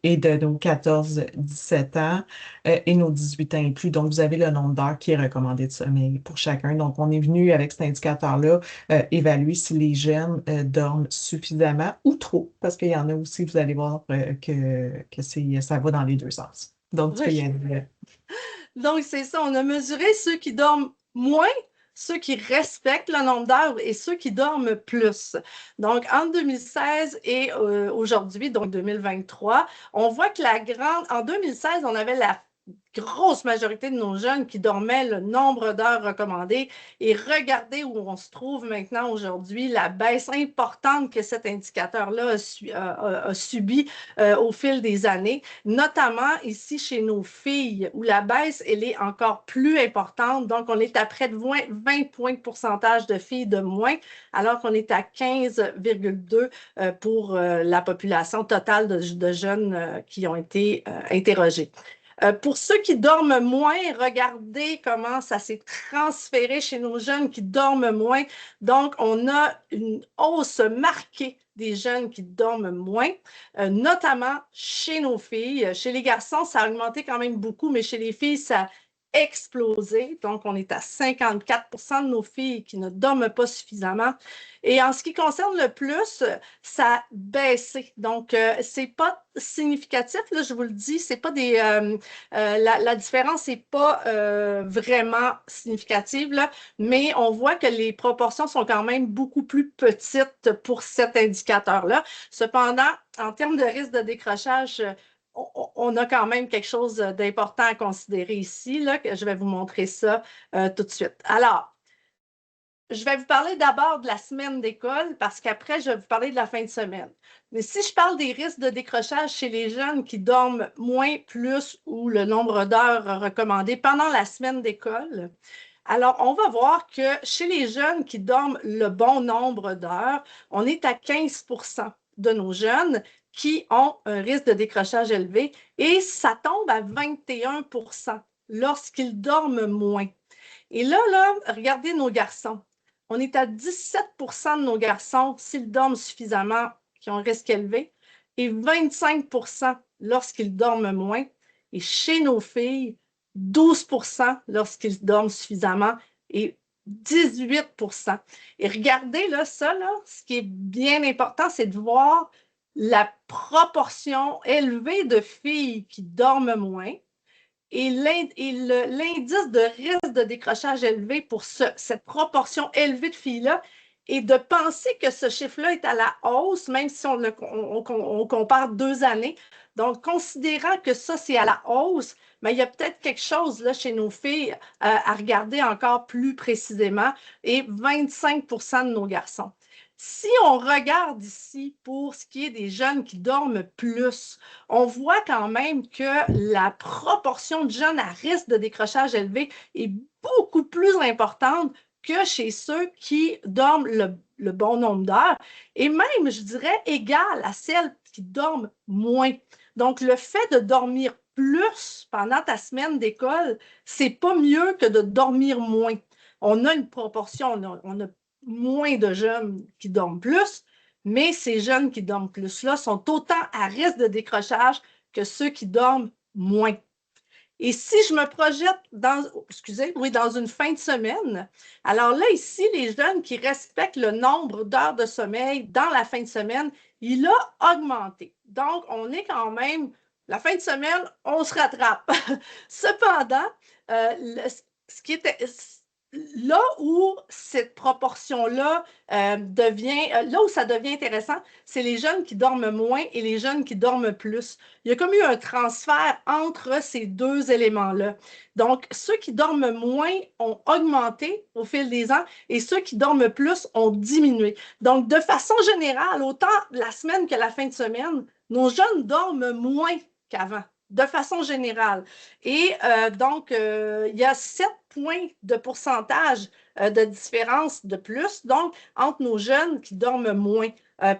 [SPEAKER 3] et de nos 14-17 ans et nos 18 ans et plus. Donc, vous avez le nombre d'heures qui est recommandé de sommeil pour chacun. Donc, on est venu avec cet indicateur-là évaluer si les jeunes dorment suffisamment ou trop, parce qu'il y en a aussi, vous allez voir que ça va dans les deux sens. Donc, tu peux y aller.
[SPEAKER 1] Donc, c'est ça, on a mesuré ceux qui dorment moins, ceux qui respectent le nombre d'heures et ceux qui dorment plus. Donc, entre 2016 et aujourd'hui, donc 2023, on voit que en 2016, on avait grosse majorité de nos jeunes qui dormaient le nombre d'heures recommandées. Et regardez où on se trouve maintenant aujourd'hui, la baisse importante que cet indicateur-là a subi au fil des années, notamment ici chez nos filles, où la baisse, elle est encore plus importante. Donc, on est à près de 20 points de pourcentage de filles de moins, alors qu'on est à 15,2 pour la population totale de jeunes qui ont été interrogés. Pour ceux qui dorment moins, regardez comment ça s'est transféré chez nos jeunes qui dorment moins. Donc, on a une hausse marquée des jeunes qui dorment moins, notamment chez nos filles. Chez les garçons, ça a augmenté quand même beaucoup, mais chez les filles, ça a explosé. Donc, on est à 54% de nos filles qui ne dorment pas suffisamment. Et en ce qui concerne le plus, ça a baissé. Donc, ce n'est pas significatif, là, je vous le dis, c'est pas la différence n'est pas vraiment significative, là, mais on voit que les proportions sont quand même beaucoup plus petites pour cet indicateur-là. Cependant, en termes de risque de décrochage, on a quand même quelque chose d'important à considérer ici, là, que je vais vous montrer ça tout de suite. Alors, je vais vous parler d'abord de la semaine d'école parce qu'après, je vais vous parler de la fin de semaine. Mais si je parle des risques de décrochage chez les jeunes qui dorment moins, plus ou le nombre d'heures recommandées pendant la semaine d'école, alors on va voir que chez les jeunes qui dorment le bon nombre d'heures, on est à 15% de nos jeunes qui ont un risque de décrochage élevé et ça tombe à 21% lorsqu'ils dorment moins. Et là, regardez nos garçons. On est à 17% de nos garçons, s'ils dorment suffisamment, qui ont un risque élevé, et 25% lorsqu'ils dorment moins. Et chez nos filles, 12% lorsqu'ils dorment suffisamment et 18%. Et regardez là, ça, là, ce qui est bien important, c'est de voir la proportion élevée de filles qui dorment moins et l'indice de risque de décrochage élevé pour cette proportion élevée de filles-là et de penser que ce chiffre-là est à la hausse, même si on compare 2 années. Donc, considérant que ça, c'est à la hausse, mais il y a peut-être quelque chose là, chez nos filles à regarder encore plus précisément et 25% de nos garçons. Si on regarde ici pour ce qui est des jeunes qui dorment plus, on voit quand même que la proportion de jeunes à risque de décrochage élevé est beaucoup plus importante que chez ceux qui dorment le bon nombre d'heures et même, je dirais, égale à celles qui dorment moins. Donc, le fait de dormir plus pendant ta semaine d'école, c'est pas mieux que de dormir moins. On a une proportion, on a moins de jeunes qui dorment plus, mais ces jeunes qui dorment plus-là sont autant à risque de décrochage que ceux qui dorment moins. Et si je me projette dans une fin de semaine, alors là, ici, les jeunes qui respectent le nombre d'heures de sommeil dans la fin de semaine, il a augmenté. Donc, on est quand même, la fin de semaine, on se rattrape. Cependant, ce qui était là où cette proportion-là là où ça devient intéressant, c'est les jeunes qui dorment moins et les jeunes qui dorment plus. Il y a comme eu un transfert entre ces deux éléments-là. Donc, ceux qui dorment moins ont augmenté au fil des ans et ceux qui dorment plus ont diminué. Donc, de façon générale, autant la semaine que la fin de semaine, nos jeunes dorment moins qu'avant, de façon générale. Et donc, il y a 7 points de pourcentage de différence de plus, donc, entre nos jeunes qui dorment moins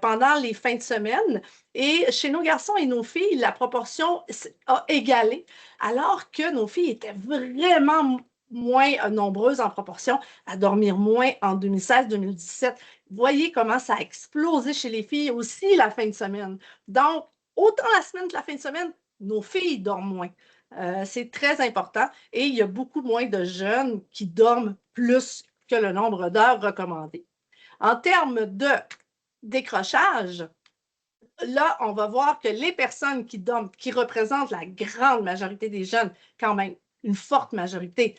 [SPEAKER 1] pendant les fins de semaine. Et chez nos garçons et nos filles, la proportion a égalé, alors que nos filles étaient vraiment moins nombreuses en proportion à dormir moins en 2016-2017. Voyez comment ça a explosé chez les filles aussi la fin de semaine. Donc, autant la semaine que la fin de semaine, nos filles dorment moins. C'est très important et il y a beaucoup moins de jeunes qui dorment plus que le nombre d'heures recommandées. En termes de décrochage, là, on va voir que les personnes qui dorment, qui représentent la grande majorité des jeunes, quand même une forte majorité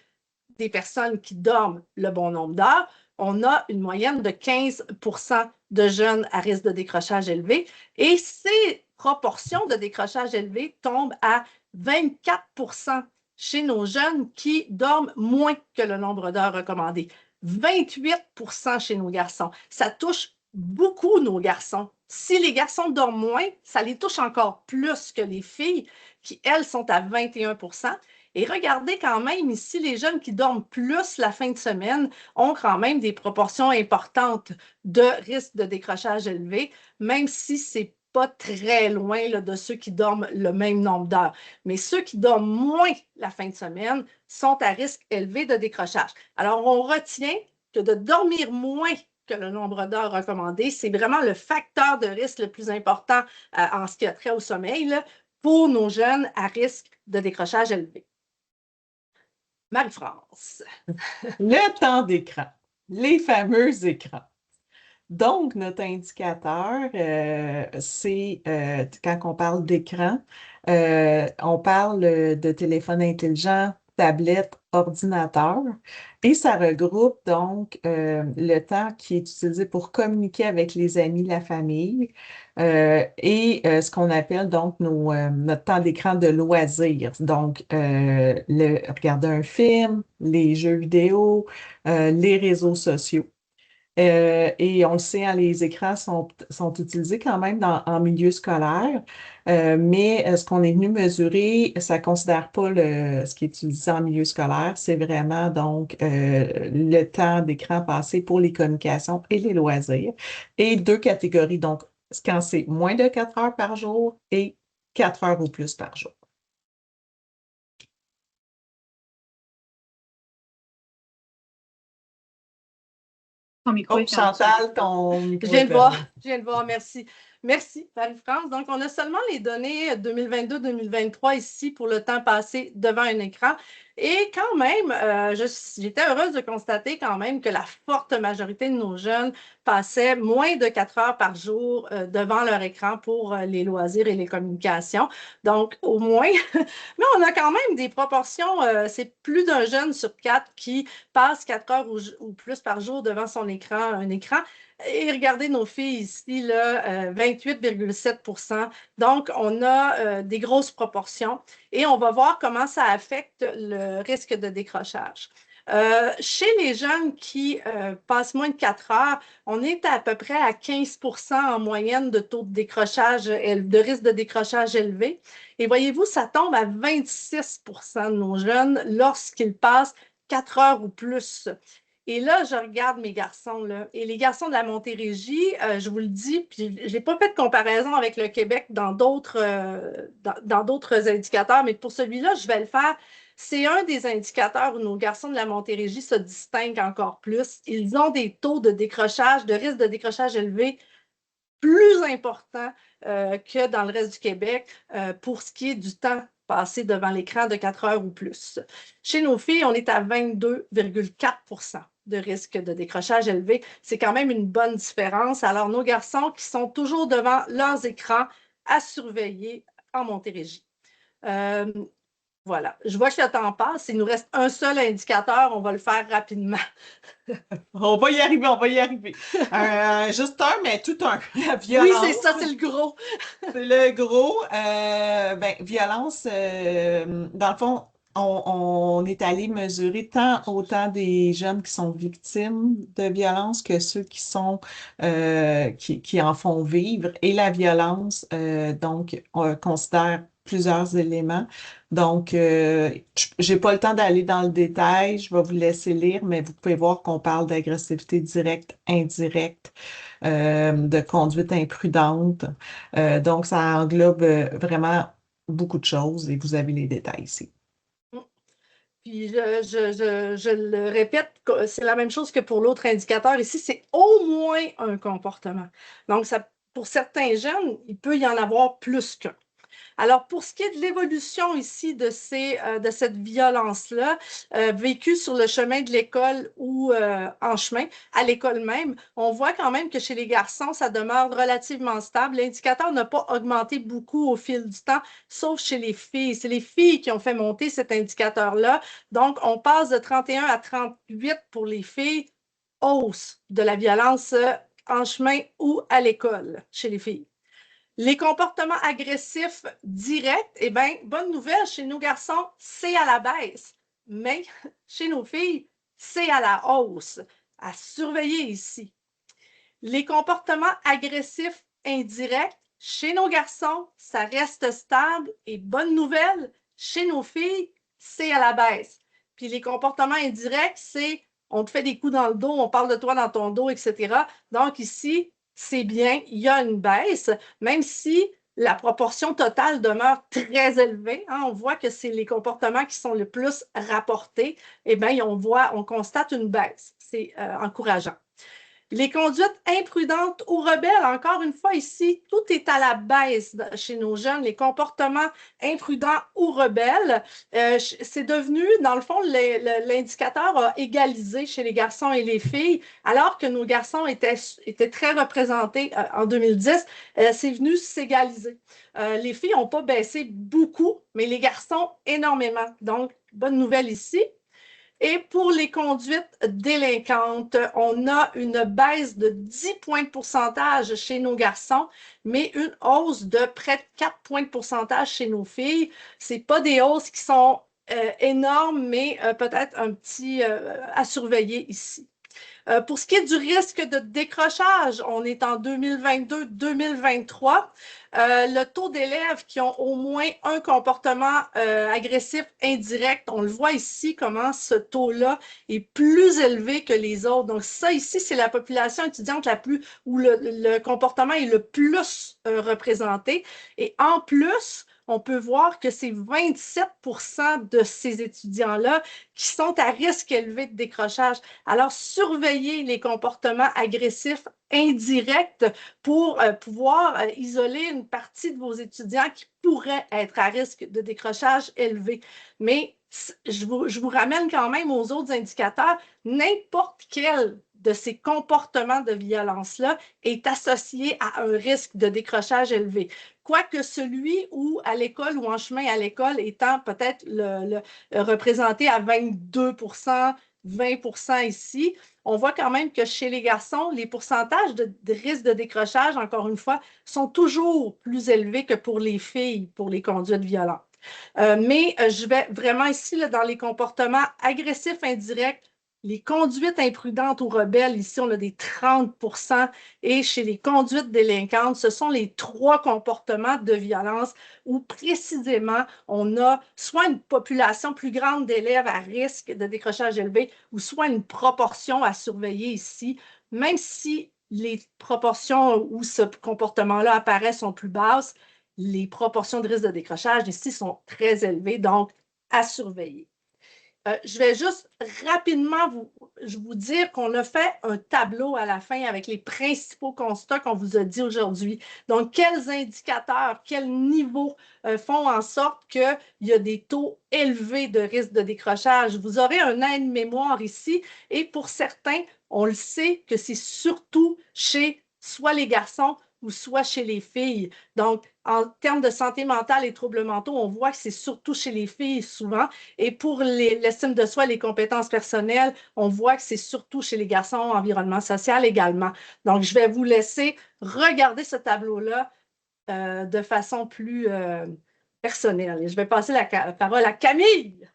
[SPEAKER 1] des personnes qui dorment le bon nombre d'heures, on a une moyenne de 15% de jeunes à risque de décrochage élevé et ces proportions de décrochage élevé tombent à 24% chez nos jeunes qui dorment moins que le nombre d'heures recommandées. 28% chez nos garçons. Ça touche beaucoup nos garçons. Si les garçons dorment moins, ça les touche encore plus que les filles qui, elles, sont à 21%. Et regardez quand même ici, les jeunes qui dorment plus la fin de semaine ont quand même des proportions importantes de risque de décrochage élevé, même si c'est pas très loin là, de ceux qui dorment le même nombre d'heures. Mais ceux qui dorment moins la fin de semaine sont à risque élevé de décrochage. Alors, on retient que de dormir moins que le nombre d'heures recommandé, c'est vraiment le facteur de risque le plus important en ce qui a trait au sommeil là, pour nos jeunes à risque de décrochage élevé. Marie-France.
[SPEAKER 3] Le temps d'écran, les fameux écrans. Donc, notre indicateur, c'est quand on parle d'écran, on parle de téléphone intelligent, tablette, ordinateur, et ça regroupe donc le temps qui est utilisé pour communiquer avec les amis, la famille, et ce qu'on appelle donc notre temps d'écran de loisirs. Donc, regarder un film, les jeux vidéo, les réseaux sociaux. Et on le sait, hein, les écrans sont utilisés quand même en milieu scolaire, mais ce qu'on est venu mesurer, ça ne considère pas ce qui est utilisé en milieu scolaire, c'est vraiment donc le temps d'écran passé pour les communications et les loisirs. Et deux catégories, donc quand c'est moins de 4 heures par jour et 4 heures ou plus par jour.
[SPEAKER 2] Ton micro est fermé.
[SPEAKER 3] Chantal, ton micro
[SPEAKER 1] Je viens
[SPEAKER 3] est
[SPEAKER 1] de voir,
[SPEAKER 3] fermé.
[SPEAKER 1] je viens de voir, merci. Merci, Marie-France. Donc, on a seulement les données 2022-2023 ici pour le temps passé devant un écran. Et quand même, j'étais heureuse de constater quand même que la forte majorité de nos jeunes passaient moins de 4 heures par jour devant leur écran pour les loisirs et les communications. Donc, au moins, mais on a quand même des proportions, c'est plus d'un jeune sur 4 qui passe 4 heures ou plus par jour devant un écran. Et regardez nos filles ici, là, 28,7%. Donc, on a des grosses proportions et on va voir comment ça affecte le risque de décrochage. Chez les jeunes qui passent moins de 4 heures, on est à peu près à 15% en moyenne de taux de décrochage, de risque de décrochage élevé. Et voyez-vous, ça tombe à 26% de nos jeunes lorsqu'ils passent 4 heures ou plus. Et là, je regarde mes garçons, là, et les garçons de la Montérégie, je vous le dis, puis je n'ai pas fait de comparaison avec le Québec dans d'autres indicateurs, mais pour celui-là, je vais le faire. C'est un des indicateurs où nos garçons de la Montérégie se distinguent encore plus. Ils ont des taux de décrochage, de risque de décrochage élevé plus importants que dans le reste du Québec pour ce qui est du temps passé devant l'écran de 4 heures ou plus. Chez nos filles, on est à 22,4% de risque de décrochage élevé. C'est quand même une bonne différence. Alors, nos garçons qui sont toujours devant leurs écrans à surveiller en Montérégie. Voilà. Je vois que le temps passe. Il nous reste un seul indicateur. On va le faire rapidement.
[SPEAKER 3] On va y arriver, on va y arriver. Juste un, mais tout un. La violence.
[SPEAKER 1] Oui, c'est ça, c'est le gros.
[SPEAKER 3] C'est le gros. Violence, dans le fond, on est allé mesurer autant des jeunes qui sont victimes de violence que ceux qui en font vivre. Et la violence, donc, on considère plusieurs éléments. Donc, j'ai pas le temps d'aller dans le détail. Je vais vous laisser lire, mais vous pouvez voir qu'on parle d'agressivité directe, indirecte, de conduite imprudente. Donc, ça englobe vraiment beaucoup de choses et vous avez les détails ici.
[SPEAKER 1] Puis je le répète, c'est la même chose que pour l'autre indicateur. Ici, c'est au moins un comportement. Donc, pour certains jeunes, il peut y en avoir plus qu'un. Alors, pour ce qui est de l'évolution ici de cette violence-là, vécue sur le chemin de l'école ou en chemin, à l'école même, on voit quand même que chez les garçons, ça demeure relativement stable. L'indicateur n'a pas augmenté beaucoup au fil du temps, sauf chez les filles. C'est les filles qui ont fait monter cet indicateur-là. Donc, on passe de 31 à 38 pour les filles, hausse de la violence en chemin ou à l'école chez les filles. Les comportements agressifs directs, eh bien, bonne nouvelle, chez nos garçons, c'est à la baisse. Mais chez nos filles, c'est à la hausse. À surveiller ici. Les comportements agressifs indirects, chez nos garçons, ça reste stable. Et bonne nouvelle, chez nos filles, c'est à la baisse. Puis les comportements indirects, c'est on te fait des coups dans le dos, on parle de toi dans ton dos, etc. Donc ici, c'est bien, il y a une baisse, même si la proportion totale demeure très élevée. Hein, on voit que c'est les comportements qui sont le plus rapportés. Eh bien, on constate une baisse. C'est encourageant. Les conduites imprudentes ou rebelles, encore une fois ici, tout est à la baisse chez nos jeunes. Les comportements imprudents ou rebelles, c'est devenu, dans le fond, l'indicateur a égalisé chez les garçons et les filles, alors que nos garçons étaient très représentés en 2010, c'est venu s'égaliser. Les filles n'ont pas baissé beaucoup, mais les garçons énormément. Donc, bonne nouvelle ici. Et pour les conduites délinquantes, on a une baisse de 10 points de pourcentage chez nos garçons, mais une hausse de près de 4 points de pourcentage chez nos filles. Ce n'est pas des hausses qui sont énormes, mais peut-être un petit à surveiller ici. Pour ce qui est du risque de décrochage, on est en 2022-2023. Le taux d'élèves qui ont au moins un comportement agressif indirect, on le voit ici, comment ce taux-là est plus élevé que les autres. Donc ça, ici, c'est la population étudiante la plus, où le comportement est le plus représenté. Et en plus, on peut voir que c'est 27% de ces étudiants-là qui sont à risque élevé de décrochage. Alors, surveillez les comportements agressifs indirects pour pouvoir isoler une partie de vos étudiants qui pourraient être à risque de décrochage élevé. Mais je vous ramène quand même aux autres indicateurs. N'importe quel de ces comportements de violence-là est associé à un risque de décrochage élevé. Quoique celui où à l'école ou en chemin à l'école étant peut-être représenté à 22%, 20% ici, on voit quand même que chez les garçons, les pourcentages de risque de décrochage, encore une fois, sont toujours plus élevés que pour les filles, pour les conduites violentes. Mais je vais vraiment ici, là, dans les comportements agressifs indirects, les conduites imprudentes ou rebelles, ici, on a des 30%. Et chez les conduites délinquantes, ce sont les 3 comportements de violence où précisément, on a soit une population plus grande d'élèves à risque de décrochage élevé ou soit une proportion à surveiller ici, même si les proportions où ce comportement-là apparaît sont plus basses, les proportions de risque de décrochage ici sont très élevées, donc à surveiller. Je vais juste rapidement vous dire qu'on a fait un tableau à la fin avec les principaux constats qu'on vous a dit aujourd'hui. Donc, quels indicateurs, quels niveaux font en sorte qu'il y a des taux élevés de risque de décrochage. Vous aurez un aide-mémoire ici et pour certains, on le sait que c'est surtout chez soit les garçons ou soit chez les filles. Donc, en termes de santé mentale et troubles mentaux, on voit que c'est surtout chez les filles souvent. Et pour l'estime de soi, les compétences personnelles, on voit que c'est surtout chez les garçons, environnement social également. Donc, je vais vous laisser regarder ce tableau-là de façon plus personnelle. Et je vais passer la parole à Camille.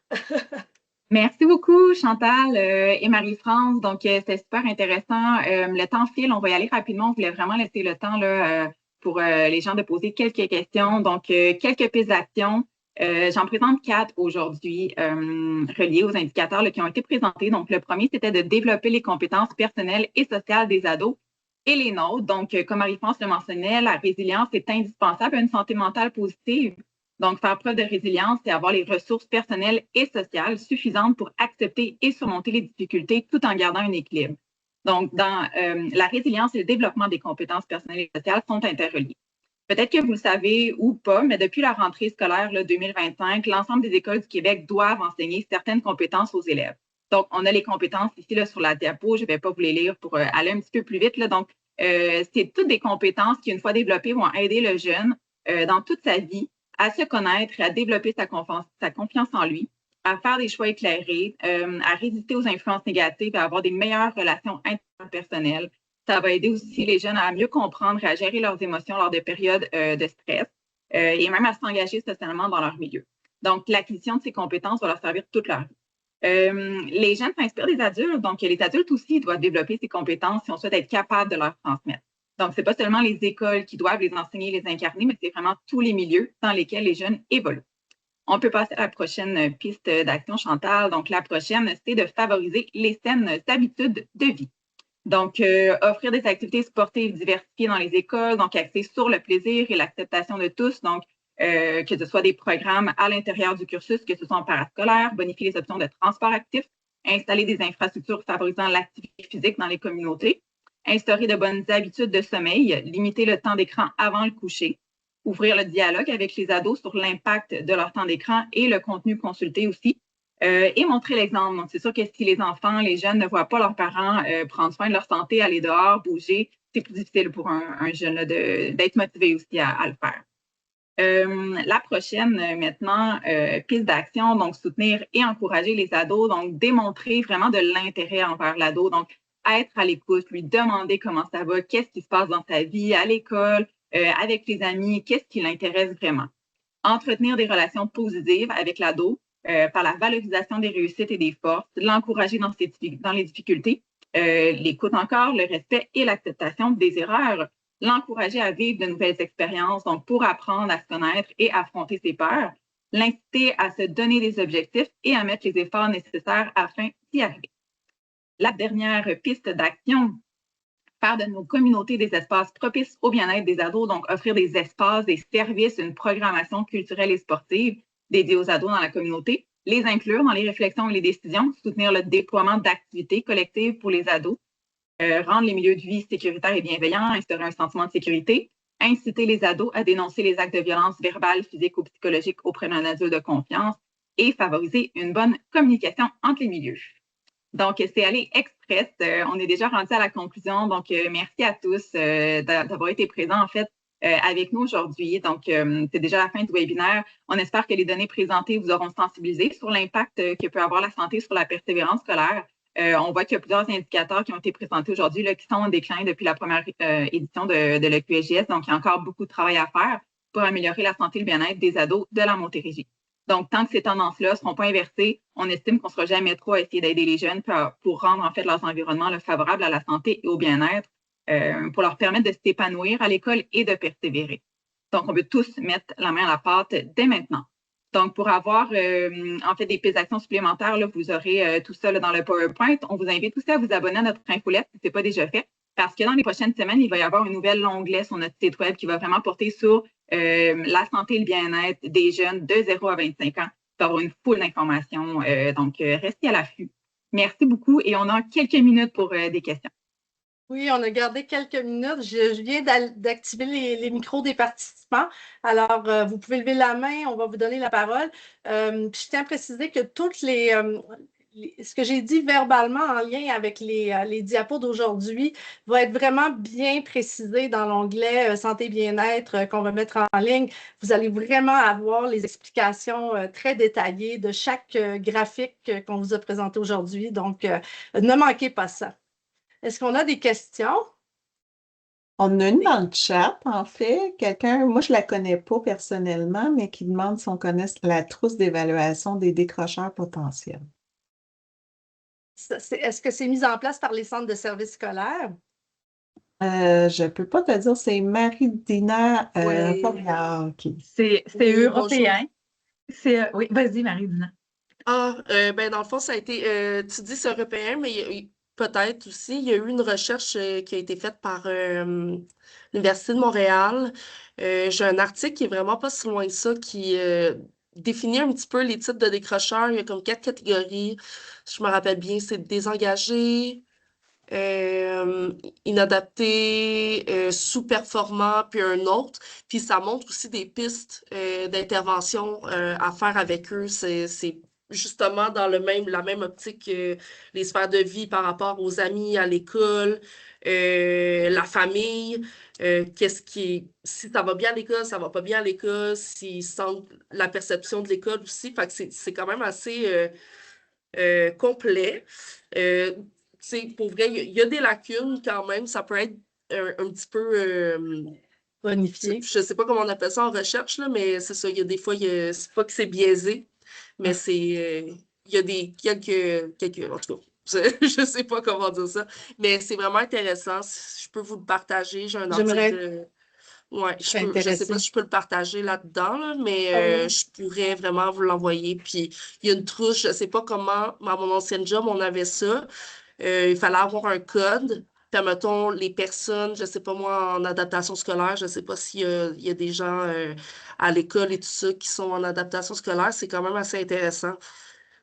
[SPEAKER 2] Merci beaucoup, Chantal et Marie-France. Donc, c'était super intéressant. Le temps file, on va y aller rapidement. On voulait vraiment laisser le temps là, pour les gens de poser quelques questions. Donc, quelques pistes d'action. J'en présente 4 aujourd'hui reliées aux indicateurs là, qui ont été présentés. Donc, le premier, c'était de développer les compétences personnelles et sociales des ados et les nôtres. Donc, comme Marie-France le mentionnait, la résilience est indispensable à une santé mentale positive. Donc, faire preuve de résilience, c'est avoir les ressources personnelles et sociales suffisantes pour accepter et surmonter les difficultés tout en gardant un équilibre. Donc, dans la résilience et le développement des compétences personnelles et sociales sont interreliés. Peut-être que vous le savez ou pas, mais depuis la rentrée scolaire là, 2025, l'ensemble des écoles du Québec doivent enseigner certaines compétences aux élèves. Donc, on a les compétences ici là, sur la diapo. Je ne vais pas vous les lire pour aller un petit peu plus vite. Là. Donc, c'est toutes des compétences qui, une fois développées, vont aider le jeune dans toute sa vie à se connaître, à développer sa confiance en lui, à faire des choix éclairés, à résister aux influences négatives, à avoir des meilleures relations interpersonnelles, Ça va aider aussi les jeunes à mieux comprendre et à gérer leurs émotions lors de périodes de stress et même à s'engager socialement dans leur milieu. Donc, l'acquisition de ces compétences va leur servir toute leur vie. Les jeunes s'inspirent des adultes, donc les adultes aussi doivent développer ces compétences si on souhaite être capable de leur transmettre. Donc, ce n'est pas seulement les écoles qui doivent les enseigner et les incarner, mais c'est vraiment tous les milieux dans lesquels les jeunes évoluent. On peut passer à la prochaine piste d'action, Chantal. Donc, la prochaine, c'est de favoriser les saines habitudes de vie. Donc, offrir des activités sportives diversifiées dans les écoles, donc axées sur le plaisir et l'acceptation de tous, donc que ce soit des programmes à l'intérieur du cursus, que ce soit en parascolaire, bonifier les options de transport actif, installer des infrastructures favorisant l'activité physique dans les communautés, instaurer de bonnes habitudes de sommeil, limiter le temps d'écran avant le coucher, ouvrir le dialogue avec les ados sur l'impact de leur temps d'écran et le contenu consulté aussi, et montrer l'exemple. Donc, c'est sûr que si les enfants, les jeunes ne voient pas leurs parents prendre soin de leur santé, aller dehors, bouger, c'est plus difficile pour un jeune d'être motivé aussi à le faire. La prochaine, maintenant, piste d'action, donc soutenir et encourager les ados, donc démontrer vraiment de l'intérêt envers l'ado, donc être à l'écoute, lui demander comment ça va, qu'est-ce qui se passe dans sa vie, à l'école, avec les amis, qu'est-ce qui l'intéresse vraiment. Entretenir des relations positives avec l'ado par la valorisation des réussites et des forces, l'encourager dans les difficultés, l'écoute encore, le respect et l'acceptation des erreurs, l'encourager à vivre de nouvelles expériences, donc pour apprendre à se connaître et affronter ses peurs, l'inciter à se donner des objectifs et à mettre les efforts nécessaires afin d'y arriver. La dernière piste d'action, faire de nos communautés des espaces propices au bien-être des ados, donc offrir des espaces, des services, une programmation culturelle et sportive dédiée aux ados dans la communauté, les inclure dans les réflexions et les décisions, soutenir le déploiement d'activités collectives pour les ados, rendre les milieux de vie sécuritaires et bienveillants, instaurer un sentiment de sécurité, inciter les ados à dénoncer les actes de violence verbale, physique ou psychologique auprès d'un adulte de confiance et favoriser une bonne communication entre les milieux. Donc, c'est allé express. On est déjà rendu à la conclusion. Donc, merci à tous d'avoir été présents, en fait, avec nous aujourd'hui. Donc, c'est déjà la fin du webinaire. On espère que les données présentées vous auront sensibilisé sur l'impact que peut avoir la santé sur la persévérance scolaire. On voit qu'il y a plusieurs indicateurs qui ont été présentés aujourd'hui qui sont en déclin depuis la première édition de l'EQSJS. Donc, il y a encore beaucoup de travail à faire pour améliorer la santé et le bien-être des ados de la Montérégie. Donc, tant que ces tendances-là ne seront pas inversées, on estime qu'on ne sera jamais trop à essayer d'aider les jeunes pour rendre en fait leurs environnements favorables à la santé et au bien-être, pour leur permettre de s'épanouir à l'école et de persévérer. Donc, on veut tous mettre la main à la pâte dès maintenant. Donc, pour avoir en fait des pistes d'action supplémentaires, là, vous aurez tout ça là, dans le PowerPoint. On vous invite aussi à vous abonner à notre infolette si ce n'est pas déjà fait, parce que dans les prochaines semaines, il va y avoir un nouvel onglet sur notre site web qui va vraiment porter sur la santé et le bien-être des jeunes de 0 à 25 ans. Pour avoir une foule d'informations. Donc, restez à l'affût. Merci beaucoup et on a quelques minutes pour des questions.
[SPEAKER 1] Oui, on a gardé quelques minutes. Je viens d'activer les micros des participants. Alors, vous pouvez lever la main, on va vous donner la parole. Je tiens à préciser que toutes ce que j'ai dit verbalement en lien avec les diapos d'aujourd'hui va être vraiment bien précisé dans l'onglet santé bien-être qu'on va mettre en ligne. Vous allez vraiment avoir les explications très détaillées de chaque graphique qu'on vous a présenté aujourd'hui. Donc, ne manquez pas ça. Est-ce qu'on a des questions?
[SPEAKER 3] On a une dans le chat, en fait, quelqu'un, moi je ne la connais pas personnellement, mais qui demande si on connaît la trousse d'évaluation des décrocheurs potentiels.
[SPEAKER 1] Est-ce que c'est mis en place par les centres de services scolaires?
[SPEAKER 3] Je ne peux pas te dire, c'est Marie-Dina
[SPEAKER 1] Oui.
[SPEAKER 3] qui.
[SPEAKER 2] C'est
[SPEAKER 1] Oui,
[SPEAKER 2] européen. Oui, vas-y, Marie-Dina.
[SPEAKER 4] Ben dans le fond, ça a été, tu dis c'est européen, mais peut-être aussi, il y a eu une recherche qui a été faite par l'Université de Montréal. J'ai un article qui est vraiment pas si loin de ça, qui définit un petit peu les types de décrocheurs. Il y a comme 4 catégories. Je me rappelle bien, c'est désengagé, euh, inadapté, sous-performant, puis un autre. Puis ça montre aussi des pistes d'intervention à faire avec eux. C'est justement dans la même optique que les sphères de vie par rapport aux amis, à l'école, la famille. Si ça va bien à l'école, ça va pas bien à l'école, s'ils sentent la perception de l'école aussi. Fait que c'est quand même assez complet. pour vrai, il y a des lacunes quand même. Ça peut être un petit peu...
[SPEAKER 1] Bonifié.
[SPEAKER 4] je sais pas comment on appelle ça en recherche, là, mais c'est ça. Il y a des fois, c'est pas que c'est biaisé, mais il y a quelques... En tout cas, je sais pas comment dire ça, mais c'est vraiment intéressant. Si je peux vous le partager. J'ai un article de... Ouais, je sais pas si je peux le partager là-dedans, là, mais je pourrais vraiment vous l'envoyer. Puis il y a une trouche, je sais pas comment, à mon ancien job, on avait ça. Il fallait avoir un code. Puis, mettons, les personnes, je sais pas moi, en adaptation scolaire, je sais pas il y a des gens à l'école et tout ça qui sont en adaptation scolaire, c'est quand même assez intéressant.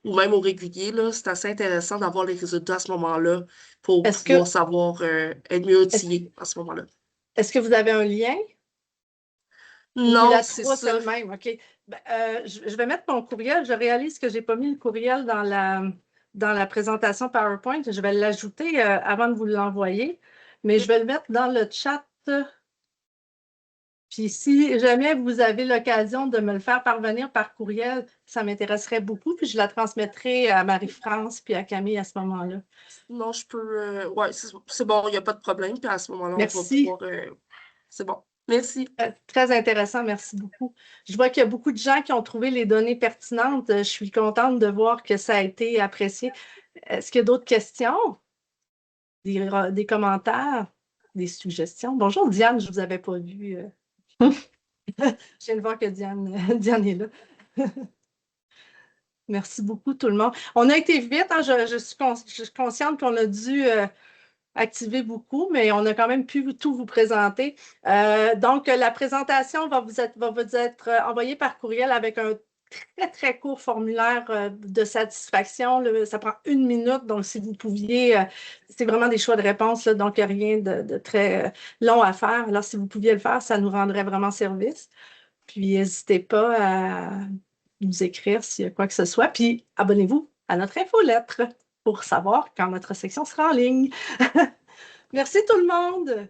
[SPEAKER 4] Ou même au régulier, là, c'est assez intéressant d'avoir les résultats à ce moment-là pour pouvoir savoir être mieux outillé à ce moment-là.
[SPEAKER 1] Est-ce que vous avez un lien?
[SPEAKER 4] Non, c'est ça.
[SPEAKER 1] C'est le même, OK. Ben, je vais mettre mon courriel. Je réalise que je n'ai pas mis le courriel dans la présentation PowerPoint. Je vais l'ajouter avant de vous l'envoyer, mais je vais le mettre dans le chat. Puis si jamais vous avez l'occasion de me le faire parvenir par courriel, ça m'intéresserait beaucoup. Puis je la transmettrai à Marie-France puis à Camille à ce moment-là.
[SPEAKER 4] Non, je peux... ouais, c'est bon, il n'y a pas de problème. Puis à ce moment-là,
[SPEAKER 1] Merci.
[SPEAKER 4] On va pouvoir... c'est bon. Merci.
[SPEAKER 1] Très intéressant, merci beaucoup. Je vois qu'il y a beaucoup de gens qui ont trouvé les données pertinentes. Je suis contente de voir que ça a été apprécié. Est-ce qu'il y a d'autres questions? Des commentaires? Des suggestions? Bonjour Diane, je ne vous avais pas vu. Je viens de voir que Diane est là. Merci beaucoup tout le monde. On a été vite, hein? Je suis consciente qu'on a dû activer beaucoup, mais on a quand même pu tout vous présenter. Donc, la présentation va vous être envoyée par courriel avec un très, très court formulaire de satisfaction. Ça prend 1 minute, donc si vous pouviez, c'est vraiment des choix de réponse, là, donc rien de très long à faire. Alors, si vous pouviez le faire, ça nous rendrait vraiment service. Puis, n'hésitez pas à nous écrire s'il y a quoi que ce soit. Puis, abonnez-vous à notre infolettre pour savoir quand notre section sera en ligne. Merci tout le monde!